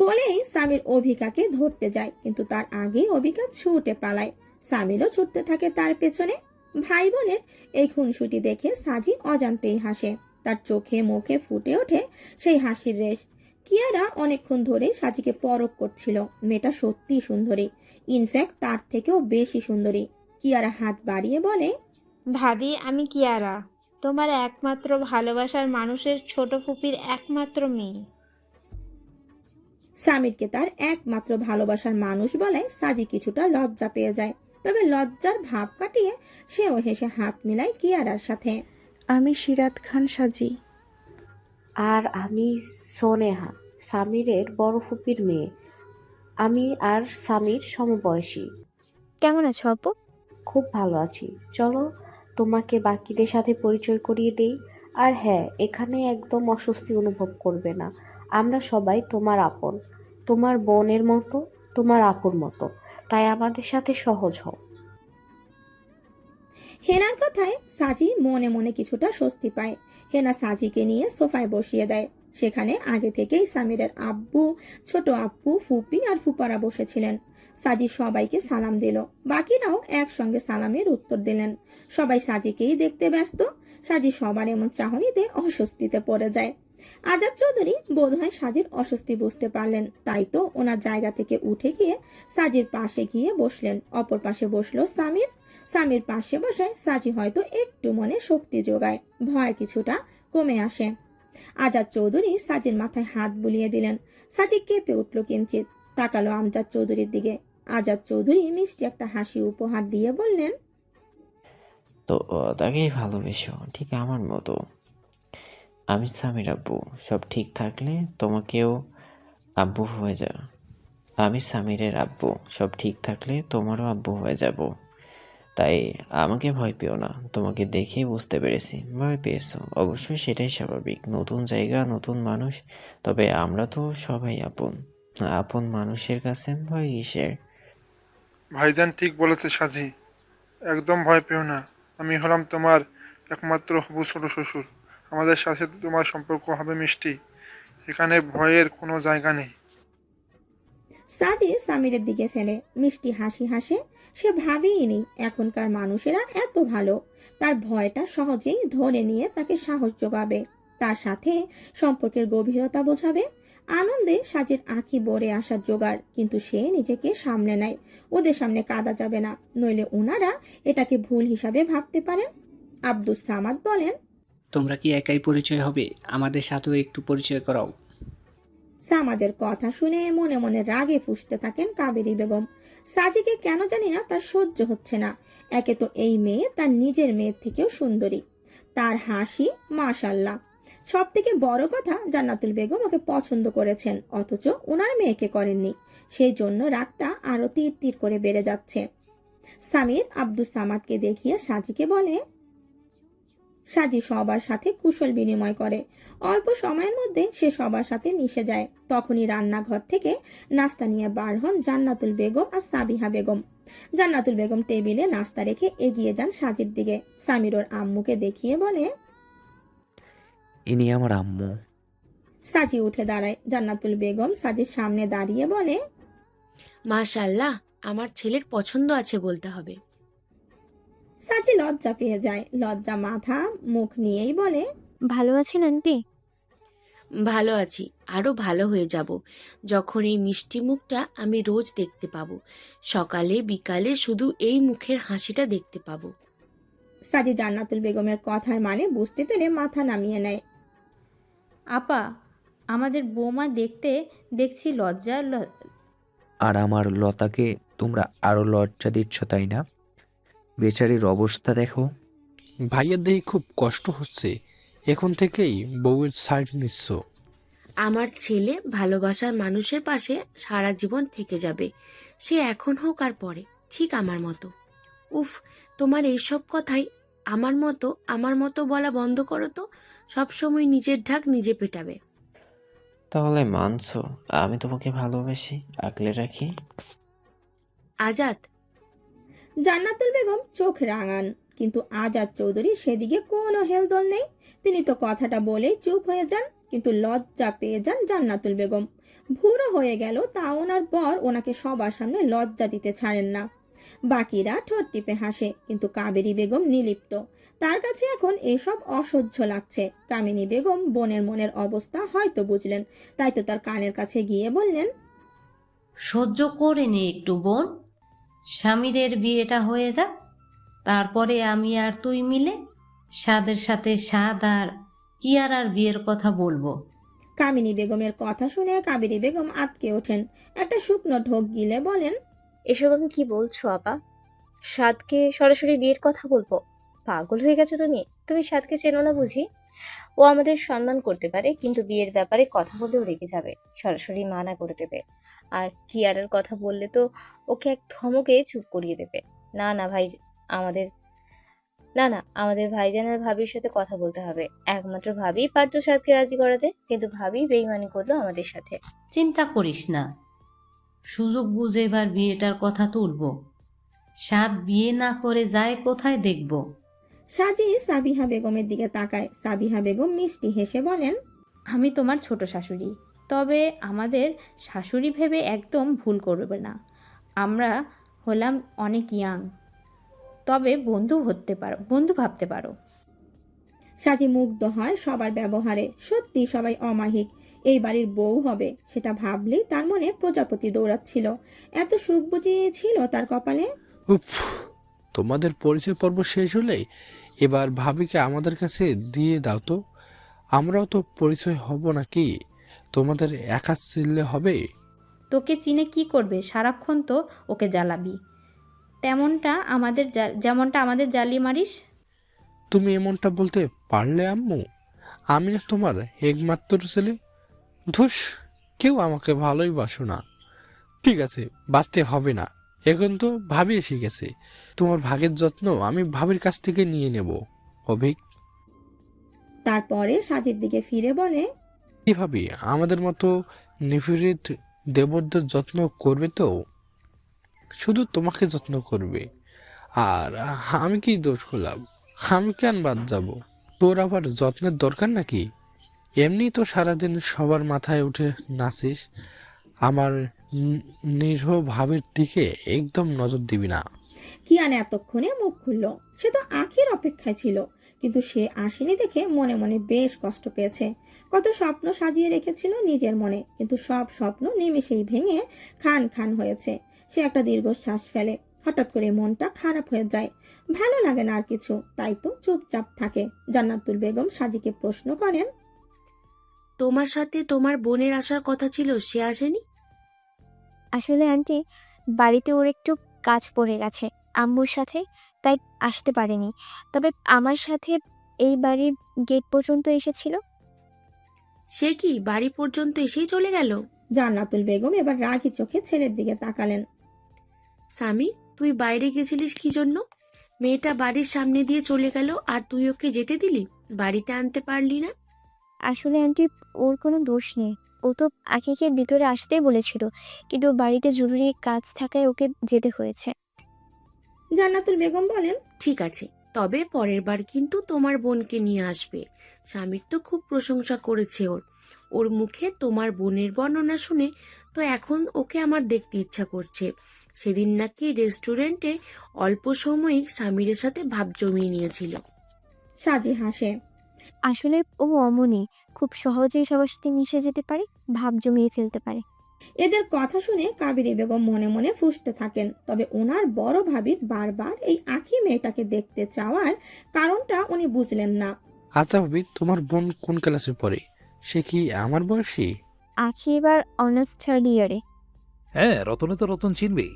বলেই সামির অভিকাকে ধরতে যায়, কিন্তু তার আগেই অভিকা ছুটে পালায়। সামিরও ছুটতে থাকে তার পেছনে। ভাই বোনের এই খুনসুটি দেখে সাজি অজান্তেই হাসে। তার চোখে মুখে ফুটে ওঠে সেই হাসির রেশ। কিয়ারা অনেকক্ষণ ধরে সাজিকে পরখ করছিল। মেয়েটা সত্যি সুন্দরী, ইনফ্যাক্ট তার থেকেও বেশি সুন্দরী। কিয়ারা হাত বাড়িয়ে বলে, ভাবি, আমি কিয়ারা, তোমার একমাত্র ভালোবাসার মানুষের ছোট ফুপির একমাত্র মেয়ে। সামিরকে তার একমাত্র ভালোবাসার মানুষ বলায় সাজি কিছুটা লজ্জা পেয়ে যায়। তবে লজ্জার ভাব কাটিয়ে সেও হেসে হাত মিলায় কিয়ারার সাথে। আমি সিরাত খান সাজি। আর আমি সোনেহা, সামিরের বড় ফুপির মেয়ে। আমি আর সামির সমবয়সী। কেমন আছো আপু? খুব ভালো আছি, চলো তোমাকে বাকিদের সাথে পরিচয় করিয়ে দেই। আর হ্যাঁ, এখানে একদম অস্বস্তি অনুভব করবে না। আমরা সবাই তোমার আপন, তোমার বোনের মতো, তোমার আপুর মতো। তাই আমাদের সাথে সহজ হও। হেনার কথায় সাজি মনে মনে কিছুটা স্বস্তি পায়। হেনা সাজিকে নিয়ে সোফায় বসিয়ে দেয়। সেখানে আগে থেকেই সামিরের আব্বু, ছোট আব্বু, ফুপি আর ফুপারা বসেছিলেন। সাজি সবাইকে সালাম দিল। বাকিরাও একসঙ্গে সালামের উত্তর দিলেন। সবাই সাজিকেই দেখতে ব্যস্ত। সাজি সবার এমন চাহনিতে অস্বস্তিতে পড়ে যায়। আজাদ চৌধুরী বোধহয় সাজির অস্বস্তি বুঝতে পারলেন, তাই তো ওনার জায়গা থেকে উঠে গিয়ে সাজির পাশে গিয়ে বসলেন। অপর পাশে বসলো সামির। সামির পাশে বসায় সাজি হয়তো একটু মনে শক্তি যোগায়, ভয় কিছুটা কমে আসে। আজাদ চৌধুরী সাজির মাথায় হাত বুলিয়ে দিলেন। সাজি কেঁপে উঠল কিঞ্চিত, তাকালো আমজাদ চৌধুরীর দিকে। আজাদ চৌধুরী মিষ্টি একটা হাসি উপহার দিয়ে বললেন, তো তাকেই ভালোবেসো ঠিক আমার মতো। আমি স্বামীর আব্বু, সব ঠিক থাকলে তোমাকেও আব্বু হয়ে যা। আমি সামিরের আব্বু, সব ঠিক থাকলে তোমারও আব্বু হয়ে যাব। তাই আমাকে ভয় পেও না, তোমাকে দেখেই বুঝতে পেরেছি ভয় পেয়েছো। অবশ্যই সেটাই স্বাভাবিক, নতুন জায়গা নতুন মানুষ। তবে আমরা তো সবাই আপন, আপন মানুষের কাছে ভয় কিসের? ভাইজান ঠিক বলেছে সাজি, একদম ভয় পেও না। আমি হলাম তোমার একমাত্র হবু ছোট শ্বশুর। আমাদের সাথে তোমার সম্পর্ক হবে মিষ্টি, এখানে ভয়ের কোনো জায়গা নেই। সাজি সামিরের দিকে ফেলে মিষ্টি হাসি হাসে। সে ভাবেইনি এখনকার মানুষেরা এত ভালো। তার ভয়টা সহজেই ধরে নিয়ে তাকে সাহস যোগাবে, তার সাথে সম্পর্কের গভীরতা বোঝাবে। আনন্দে সাজির আঁখি ভরে আসার জোগাড়, কিন্তু সে নিজেকে সামনে নেয়। ওদের সামনে কাঁদা যাবে না, নইলে ওনারা এটাকে ভুল হিসাবে ভাবতে পারেন। আব্দুস সামাদ বলেন, তোমরা কি একাই পরিচয় হবে? আমাদের সাথেও একটু পরিচয় করাও। সামাদের কথা শুনে মনে মনে রাগে ফুঁসতে থাকেন কাবেরী বেগম। সাজিকে কেন জানি না তার সহ্য হচ্ছে না। একে তো এই মেয়ে তার নিজের মেয়ের থেকেও সুন্দরী, তার হাসি মাশাল্লাহ। সব থেকে বড় কথা, জান্নাতুল বেগম ওকে পছন্দ করেছেন, অথচ ওনার মেয়েকে করেননি। সেই জন্য রাগটা আরো তীর তীর করে বেড়ে যাচ্ছে। সামির আব্দুস সামাদকে দেখিয়ে সাজিকে বলে, সাজি সবার সাথে কুশল বিনিময় করে। অল্প সময়ের মধ্যে সে সবার সাথে মিশে যায়। তখনই রান্নাঘর থেকে নাস্তা নিয়ে বার হন জান্নাতুল বেগম আর সাবিহা বেগম। জান্নাতুল বেগম টেবিলে নাস্তা রেখে এগিয়ে যান সাজির দিকে। সামির ওর আম্মুকে দেখিয়ে বলে, ইনি আমার আম্মু। সাজি উঠে দাঁড়ায়। জান্নাতুল বেগম সাজির সামনে দাঁড়িয়ে বলে, মাশাল্লাহ, আমার ছেলের পছন্দ আছে বলতে হবে। সাজি লজ্জা পেয়ে যায়, লজ্জা মাথা মুখ নিয়েই বলে, ভালো আছেন আন্টি? ভালো আছি, আরো ভালো হয়ে যাব যখন এই মিষ্টি মুখটা আমি রোজ দেখতে পাবো। সকালে বিকালে শুধু এই মুখের হাসিটা দেখতে পাবো। সাজি জান্নাতুল বেগমের কথার মানে বুঝতে পেরে মাথা নামিয়ে নেয়। আপা, আমাদের বৌমা দেখছি লজ্জা আর আমার লতাকে তোমরা আরো লজ্জা দিচ্ছ, তাই না? বেচারির অবস্থা দেখো। ভাইয়ের দেখে খুব কষ্ট হচ্ছে, এখন থেকেই বউয়ের সাইড নিচ্ছ। আমার ছেলে ভালোবাসার মানুষের পাশে সারা জীবন থেকে যাবে, সে এখন হোক আর পরে, ঠিক আমার মতো। উফ, তোমার এইসব কথাই আমার মতো বলা বন্ধ করো তো। সবসময় নিজের ঢাক নিজে পেটাবে। তাহলে মানছো আমি তোমাকে ভালোবাসি, আগলে রাখি? আজাদ, জান্নাতুল বেগম চোখ রাঙান, কিন্তু আজাদ চৌধুরী সেদিকে কোনো হেলদোল নেই। তিনি তো কথাটা বলেই চুপ হয়ে যান, কিন্তু লজ্জা পেয়ে যান জান্নাতুল বেগম। ভুরো হয়ে গেল তা ওনার পর ওনাকে সবার সামনে লজ্জা দিতে ছাড়েন না। বাকিরা ঠোঁট টিপে হাসে, কিন্তু কাবেরী বেগম নিলিপ্ত। তার কাছে এখন এসব অসহ্য লাগছে। কামিনী বেগম বোনের মনের অবস্থা হয়তো বুঝলেন, তাই তো তার কানের কাছে গিয়ে বললেন, সহ্য করে নে একটু বোন, স্বামীরের বিয়েটা হয়ে যাক, তারপরে আমি আর তুই মিলে সাদের সাথে সাদ আর কিয়ারার বিয়ের কথা বলবো। কামিনী বেগমের কথা শুনে কাবেরী বেগম আতকে ওঠেন। একটা শুকনো ঢোক গিলে বলেন, এসব আমি কি বলছো আপা? সাদকে সরাসরি বিয়ের কথা বলবো? পাগল হয়ে গেছো তুমি? তুমি সাদকে চেনো না বুঝি? ও আমাদের সম্মান করতে পারে, কিন্তু বিয়ের ব্যাপারে কথা বললেও রেগে যাবে, সরাসরি মানা করে দেবে। আর কিয়ারার কথা বললে তো ওকে এক ধমকে চুপ করিয়ে দেবে। না না ভাই, আমাদের আমাদের ভাইজান আর ভাবির সাথে কথা বলতে হবে। একমাত্র ভাবি পারতো সাদকে রাজি করাতে, কিন্তু ভাবি বেইমানি করলো আমাদের সাথে। চিন্তা করিস না, সুযোগ বুঝে এবার বিয়েটার কথা তুলবো। সাদ বিয়ে না করে যায় কোথায় দেখব? সাজি সাবিহা বেগমের দিকে তাকায়। সাবিহা বেগম মিষ্টি হেসে বলেন, আমি তোমার ছোট শাশুড়ি, তবে আমাদের শাশুড়ি ভেবে একদম ভুল করবে না। আমরা হলাম অনেক ইয়াং, তবে বন্ধু ভাবতে পারো। সাজি মুগ্ধ হয় সবার ব্যবহারে। সত্যি সবাই অমাহিক, এই বাড়ির বউ হবে সেটা ভাবলেই তার মনে প্রজাপতি দৌড়াচ্ছিল। এত সুখ বুঝিয়েছিল তার কপালে। উফ, তোমাদের পরিচয় পর্ব শেষ হলে এবার ভাবিকে আমাদের কাছে দিয়ে দাও তো, আমরাও তো পরিচয় হব নাকি? তোমাদের একা চিনলে হবে? তোকে চিনে কি করবে? সারাক্ষণ তো ওকে জ্বালাবি, যেমনটা আমাদের জ্বালিয়ে মারিস। তুমি এমনটা বলতে পারলে আম্মু? আমি না তোমার একমাত্র ছেলে? ধুস, কেউ আমাকে ভালোই বাসো না। ঠিক আছে, বাঁচতে হবে না, এখন তো ভাবি এসে গেছে। তোমার ভাগের যত্ন আমি ভাবির কাছ থেকে নিয়ে নেব। অভিক, তারপরে সাজির দিকে ফিরে বলে, কি ভাবি আমাদের মতো নিপীড়িত দেবরদের যত্ন করবে তো? শুধু তোমাকে যত্ন করবে। আর আমি কি দোষ করলাম? আমি কেন বাদ যাব? তোর আবার যত্নের দরকার নাকি? এমনি তো সারাদিন সবার মাথায় উঠে নাচিস। আমার নিরীহ ভাবের দিকে একদম নজর দিবি না। কিয়ান এতক্ষণে মুখ খুলল। সে তো আখির অপেক্ষায় ছিল, কিন্তু সে আসেনি দেখে মনে মনে বেশ কষ্ট পেয়েছে। কত স্বপ্ন সাজিয়ে রেখেছিল নিজের মনে, কিন্তু সব স্বপ্ন নিমেষেই ভেঙে খান খান হয়েছে। সে একটা দীর্ঘশ্বাস ফেলে। হঠাৎ করে মনটা খারাপ হয়ে যায়, ভালো লাগে না আর কিছু, তাই তো চুপচাপ থাকে। জান্নাতুল বেগম সাজিকে প্রশ্ন করেন, তোমার সাথে তোমার বোনের আসার কথা ছিল, সে আসেনি? আসলে আন্টি, বাড়িতে ওর একটু কাজ পড়ে গেছে আম্মুর সাথে, তাই আসতে পারেনি। তবে আমার সাথে এই বাড়ির গেট পর্যন্ত এসেছিল। সে কি বাড়ি পর্যন্ত এসেই চলে গেল? জান্নাতুল বেগম এবার রাগী চোখে ছেলের দিকে তাকালেন। স্বামী, তুই বাইরে গেছিলিস কি জন্য? মেয়েটা বাড়ির সামনে দিয়ে চলে গেল আর তুই ওকে যেতে দিলি? বাড়িতে আনতে পারলি না? আসলে আন্টি, ওর কোনো দোষ নেই। ও তো আখিকে ভিতরে আসতেই বলেছিল, কিন্তু বাড়িতে জরুরি কাজ থাকায় ওকে যেতে হয়েছে। জান্নাতুল বেগম বলেন, ঠিক আছে, তবে পরের বার কিন্তু তোমার বোনকে নিয়ে আসবে। স্বামীর তো খুব প্রশংসা করেছে ওর মুখে তোমার বোনের বর্ণনা শুনে তো এখন ওকে আমার দেখতে ইচ্ছা করছে। সেদিন নাকি রেস্টুরেন্টে অল্প সময়ই স্বামীর সাথে ভাব জমিয়ে নিয়েছিল। সাজি হাসে। আসলে ও অমনি, খুব সহজেই সবার সাথে মিশে যেতে পারে, ভাব জমিয়ে ফেলতে পারে। এদের কথা শুনে কাবেরী বেগম মনে মনে ফুঁসতে থাকেন। তবে ওনার বড় ভাবির বারবার এই আখি মেয়েটাকে দেখতে চাওয়ার কারণটা উনি বুঝলেন না। আচ্ছা ভাবি, তোমার বোন কোন ক্লাসে পড়ে? সে কি আমার বয়সী? আখি এবার অনার্স 3rd ইয়ারে। হ্যাঁ, রতনে তো রতন চিনবেই।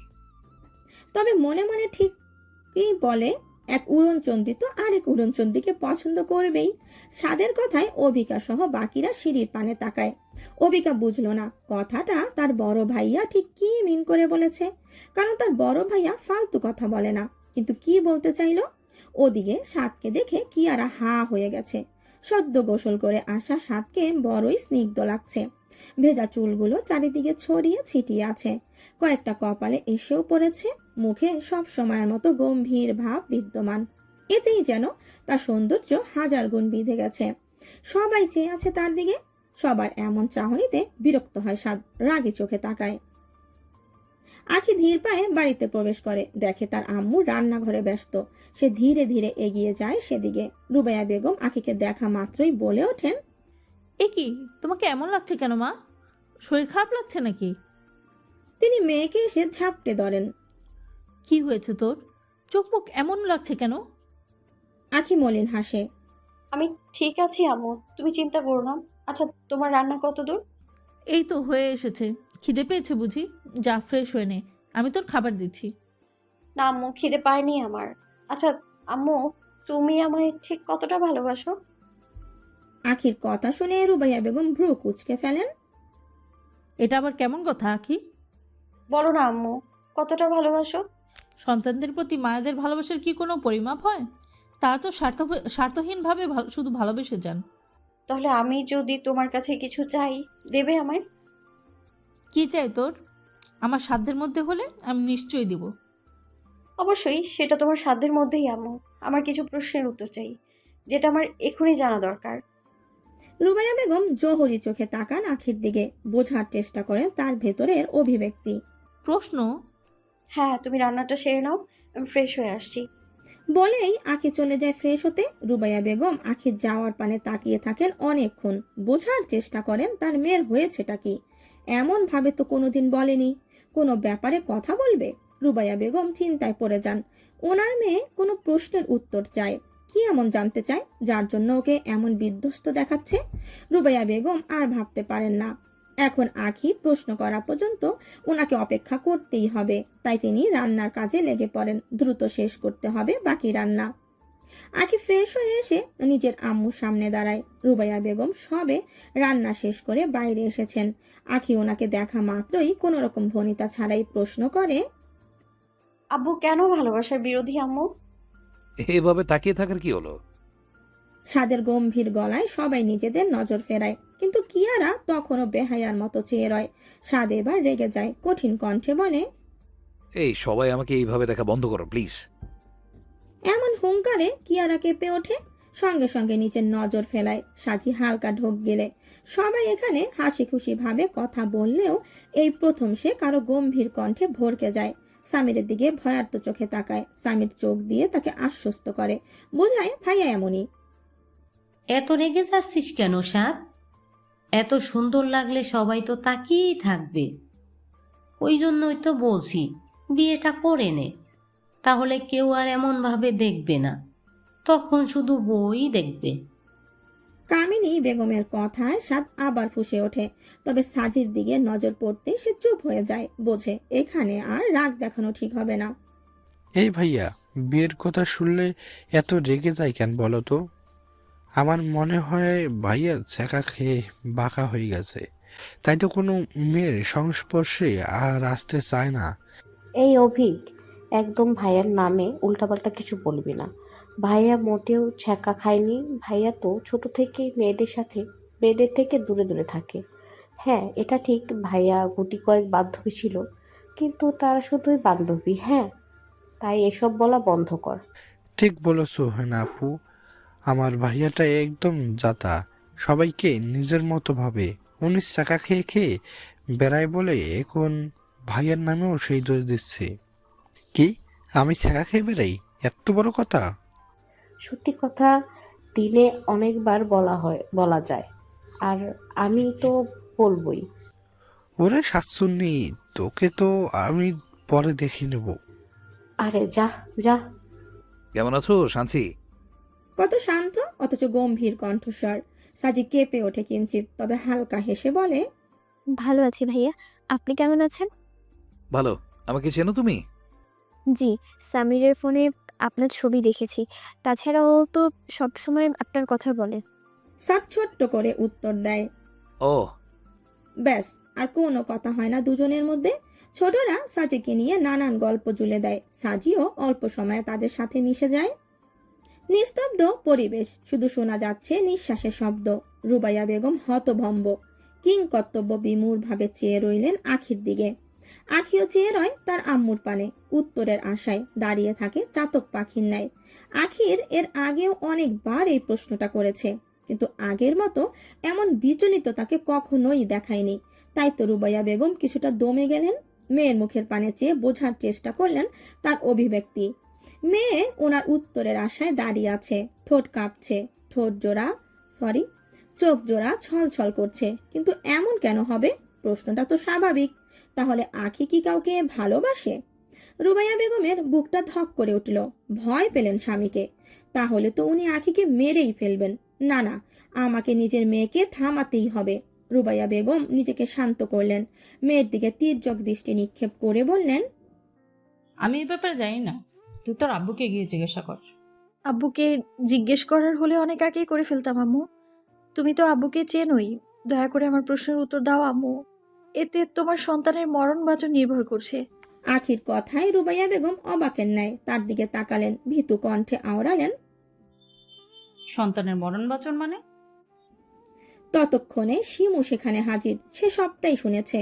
তবে মনে মনে ঠিকই বলে, এক উড়নচণ্ডী তো আরেক উড়নচণ্ডীকে পছন্দ করবেই। স্বাদের কথায় অবিকা সহ বাকিরা সিঁড়ির পানে তাকায়। অবিকা বুঝলো না কথাটা তার বড় ভাইয়া ঠিক কি মিন করে বলেছে, কারণ তার বড় ভাইয়া ফালতু কথা বলে না। কিন্তু কি বলতে চাইলো? ওদিকে সাদকে দেখে কিয়ারা হা হয়ে গেছে। সদ্য গোসল করে আসা সাদকে বড়ই স্নিগ্ধ লাগছে। ভেজা চুলগুলো চারিদিকে ছড়িয়ে ছিটিয়ে আছে, কয়েকটা কপালে এসেও পড়েছে। মুখে সব সময়ের মতো গম্ভীর ভাব বিদ্যমান। এতেই যেন তার সৌন্দর্য হাজার গুণ বেঁধে গেছে। সবাই চেয়ে আছে তার দিকে। সবার এমন চাহনিতে বিরক্ত হয় সাদ, রাগে চোখে তাকায়। আখি ধীর পায়ে বাড়িতে প্রবেশ করে, দেখে তার আম্মু রান্নাঘরে ব্যস্ত। সে ধীরে ধীরে এগিয়ে যায় সেদিকে। রুবাইয়া বেগম আখিকে দেখা মাত্রই বলে ওঠেন, এ কি, তোমাকে এমন লাগছে কেন মা? শরীর খারাপ লাগছে নাকি? তিনি মেয়েকে এসে ঝাপটে ধরেন। কি হয়েছে তোর? চোখ মুখ এমন লাগছে কেন? আখি মলিন হাসে। আমি ঠিক আছি আম্মু, তুমি চিন্তা করো না। আচ্ছা, তোমার রান্না কত দূর? এই তো হয়ে এসেছে। খিদে পেয়েছে বুঝি? যা, ফ্রেশ হয়ে নে, আমি তোর খাবার দিচ্ছি। না আম্মু, খিদে পায়নি আমার। আচ্ছা আম্মু, তুমি আমায় ঠিক কতটা ভালোবাসো? আখির কথা শুনে রুবাইয়া বেগম ভ্রু কুঁচকে ফেলেন। এটা আবার কেমন কথা আখি? বলো না আম্মু, কতটা ভালোবাসো? সন্তানদের প্রতি মায়েদের ভালোবাসার কি কোনো পরিমাপ হয়? তারা তো স্বার্থহীনভাবে শুধু ভালোবেসে যান। তাহলে আমি যদি তোমার কাছে কিছু চাই, দেবে আমায়? কি চাই তোর? আমার সাধ্যের মধ্যে হলে আমি নিশ্চয়ই দিব। অবশ্যই, সেটা তোমার সাধ্যের মধ্যেই আম্মু। আমার কিছু প্রশ্নের উত্তর চাই, যেটা আমার এখনই জানা দরকার। রুবাইয়া বেগম জোহরি চোখে তাকান আখির দিকে, বোঝার চেষ্টা করেন তার ভেতরের অভিব্যক্তি। প্রশ্ন? হ্যাঁ, তুমি রান্নাটা সেরে নাও, আমি ফ্রেশ হয়ে আসছি। বলেই আখি চলে যায় ফ্রেশ হতে। রুবাইয়া বেগম আখির যাওয়ার পানে তাকিয়ে থাকেন অনেকক্ষণ। বোঝার চেষ্টা করেন তার মেয়ের হয়েছেটা কি। এমন ভাবে তো কোনোদিন বলেনি। কোনো ব্যাপারে কথা বলবে? রুবাইয়া বেগম চিন্তায় পড়ে যান। ওনার মেয়ে কোনো প্রশ্নের উত্তর চায়, কি এমন জানতে চায় যার জন্য ওকে এমন বিধ্বস্ত দেখাচ্ছে? রুবাইয়া বেগম আর ভাবতে পারেন না। এখন আখি প্রশ্ন করা পর্যন্ত ওনাকে অপেক্ষা করতেই হবে। তাই তিনি রান্নার কাজে লেগে পড়েন। দ্রুত শেষ করতে হবে বাকি রান্না। আখি ফ্রেশ হয়ে এসে নিজের আম্মুর সামনে দাঁড়ায়। রুবাইয়া বেগম সবে রান্না শেষ করে বাইরে এসেছেন। আখি ওনাকে দেখা মাত্রই কোনো রকম ভনিতা ছাড়াই প্রশ্ন করে, আব্বু কেন ভালোবাসার বিরোধী আম্মু? এভাবে তাকিয়ে থাকার কি হলো? সাদের গম্ভীর গলায় সবাই নিজেদের নজর ফেরায়, কিন্তু কিয়ারা তখনও বেহায়ার মতো চেয়ে রয়। সাদ এবার রেগে যায়, কঠিন কণ্ঠে বলে, এই সবাই আমাকে এইভাবে দেখা বন্ধ করো প্লিজ। এমন হুঙ্কারে কিয়ারা কেঁপে ওঠে, সঙ্গে সঙ্গে নিচের নজর ফেলায়। সাজি হালকা ঢোক গেলে সবাই এখানে হাসি খুশি ভাবে কথা বললেও এই প্রথম সে কারো গম্ভীর কণ্ঠে ভরকে যায়। সামিরের দিকে ভয়ার্ত চোখে তাকায়। সামির চোখ দিয়ে তাকে আশ্বস্ত করে, বোঝায় ভাইয়া এমনই। এত রেগে যাচ্ছিস কেন সাদ? এত সুন্দর লাগলে সবাই তো তাকিয়েই থাকবে। ওই জন্যই তো বলছি বিয়েটা করে নে, তাহলে কেউ আর এমন ভাবে দেখবে না, তখন শুধু বই দেখবে। কামিনী বেগমের কথায় সাদ আবার ফুঁসে ওঠে, তবে সাজির দিকে নজর পড়তেই সে চুপ হয়ে যায়। বোঝে এখানে আর রাগ দেখানো ঠিক হবে না। এই ভাইয়া, বিয়ের কথা শুনলে এত রেগে যায় কেন বলো তো? আমার মনে হয় ভাইয়া ছ্যাঁকা খেয়ে বাঁকা হয়ে গেছে, তাই তো কোনো মেয়ের সংস্পর্শে আর আসতে চায় না। এই অভিক, একদম ভাইয়ার নামে উল্টাপাল্টা কিছু বলবি না। ভাইয়া মোটেও ছ্যাঁকা খায়নি। ভাইয়া তো ছোট থেকেই মেয়েদের থেকে দূরে দূরে থাকে। হ্যাঁ, এটা ঠিক, ভাইয়া গুটি কয়েক বান্ধবী ছিল, কিন্তু তারা শুধুই বান্ধবী। হ্যাঁ, তাই এসব বলা বন্ধ কর। ঠিক বলেছো হেনা আপু, আমার ভাইয়াটা একদম জাতা, সবাইকে নিজের মতো ভাবে। উনি ছ্যাঁকা খেয়ে খেয়ে বেড়ায় বলে এখন ভাইয়ার নামেও সেই দোষ দিচ্ছে। কি, আমি ছ্যাঁকা খেয়ে বেড়াই? এত বড় কথা! সত্যি কথা দিনে অনেকবার বলা যায়, আর আমি তো বলবই। ওরে শাকচুন্নি, তোকে তো আমি পরে দেখে নেব। আরে যা যা। কেমন আছো শান্তি? কত শান্ত অথচ গম্ভীর কণ্ঠস্বর। সাজি কেঁপে ওঠে কিঞ্চিত, তবে হালকা হেসে বলে, ভালো আছি ভাইয়া, আপনি কেমন আছেন? ভালো। আমাকে চেনো তুমি? জি, সামিরের ফোনে আপনার ছবি দেখেছি। তাছাড়াও তো সবসময় আপনার কথা বলে। সাদ ছোট্ট করে উত্তর দেয়। ও, ব্যাস, আর কোনো কথা হয় না দুজনের মধ্যে। ছোটরা সাজিকে নিয়ে নানান গল্প জুড়ে দেয়। সাজিও অল্প সময়ে তাদের সাথে মিশে যায়। নিস্তব্ধ পরিবেশ, শুধু শোনা যাচ্ছে নিঃশ্বাসের শব্দ। রুবাইয়া বেগম হতভম্ব, কিংকর্তব্য বিমূঢ় ভাবে চেয়ে রইলেন আখির দিকে। আখিও চেয়ে রয় তার আম্মুর পানে, উত্তরের আশায় দাঁড়িয়ে থাকে চাতক পাখির ন্যায়। আখির এর আগেও অনেকবার এই প্রশ্নটা করেছে, কিন্তু আগের মতো এমন বিচলিত তাকে কখনোই দেখায়নি। তাই তো রুবাইয়া বেগম কিছুটা দমে গেলেন। মেয়ের মুখের পানে চেয়ে বোঝার চেষ্টা করলেন তার অভিব্যক্তি। মেয়ে ওনার উত্তরের আশায় দাঁড়িয়ে আছে, ঠোঁট কাঁপছে, চোখ জোড়া ছলছল করছে। কিন্তু এমন কেন হবে? প্রশ্নটা তো স্বাভাবিক। তাহলে আখি কি কাউকে ভালোবাসে? রুবাইয়া বেগমের বুকটা ধক করে উঠল। ভয় পেলেন স্বামীকে। তাহলে তো উনি আখিকে মেরেই ফেলবেন। না না, আমাকে নিজের মেয়েকে থামাতেই হবে। রুবাইয়া বেগম নিজেকে শান্ত করলেন, মেয়ের দিকে তীর্যক দৃষ্টি নিক্ষেপ করে বললেন, আমি এই ব্যাপারে জানি না, তুই তোর আব্বুকে গিয়ে জিজ্ঞাসা কর। আব্বুকে জিজ্ঞেস করার হলে অনেক আগেই করে ফেলতাম আম্মু। তুমি তো আব্বুকে চেনোই, দয়া করে আমার প্রশ্নের উত্তর দাও আম্মু। এতে তোমার সন্তানের মরণ বাঁচন নির্ভর করছে। আখির কথায় রুবাইয়া বেগম অবাকের ন্যায় তার দিকে তাকালেন, ভীতু কণ্ঠে আওড়ালেন, সন্তানের মরণ বাঁচন মানে? ততক্ষণে শিমু সেখানে হাজির। সে সবটাই শুনেছে,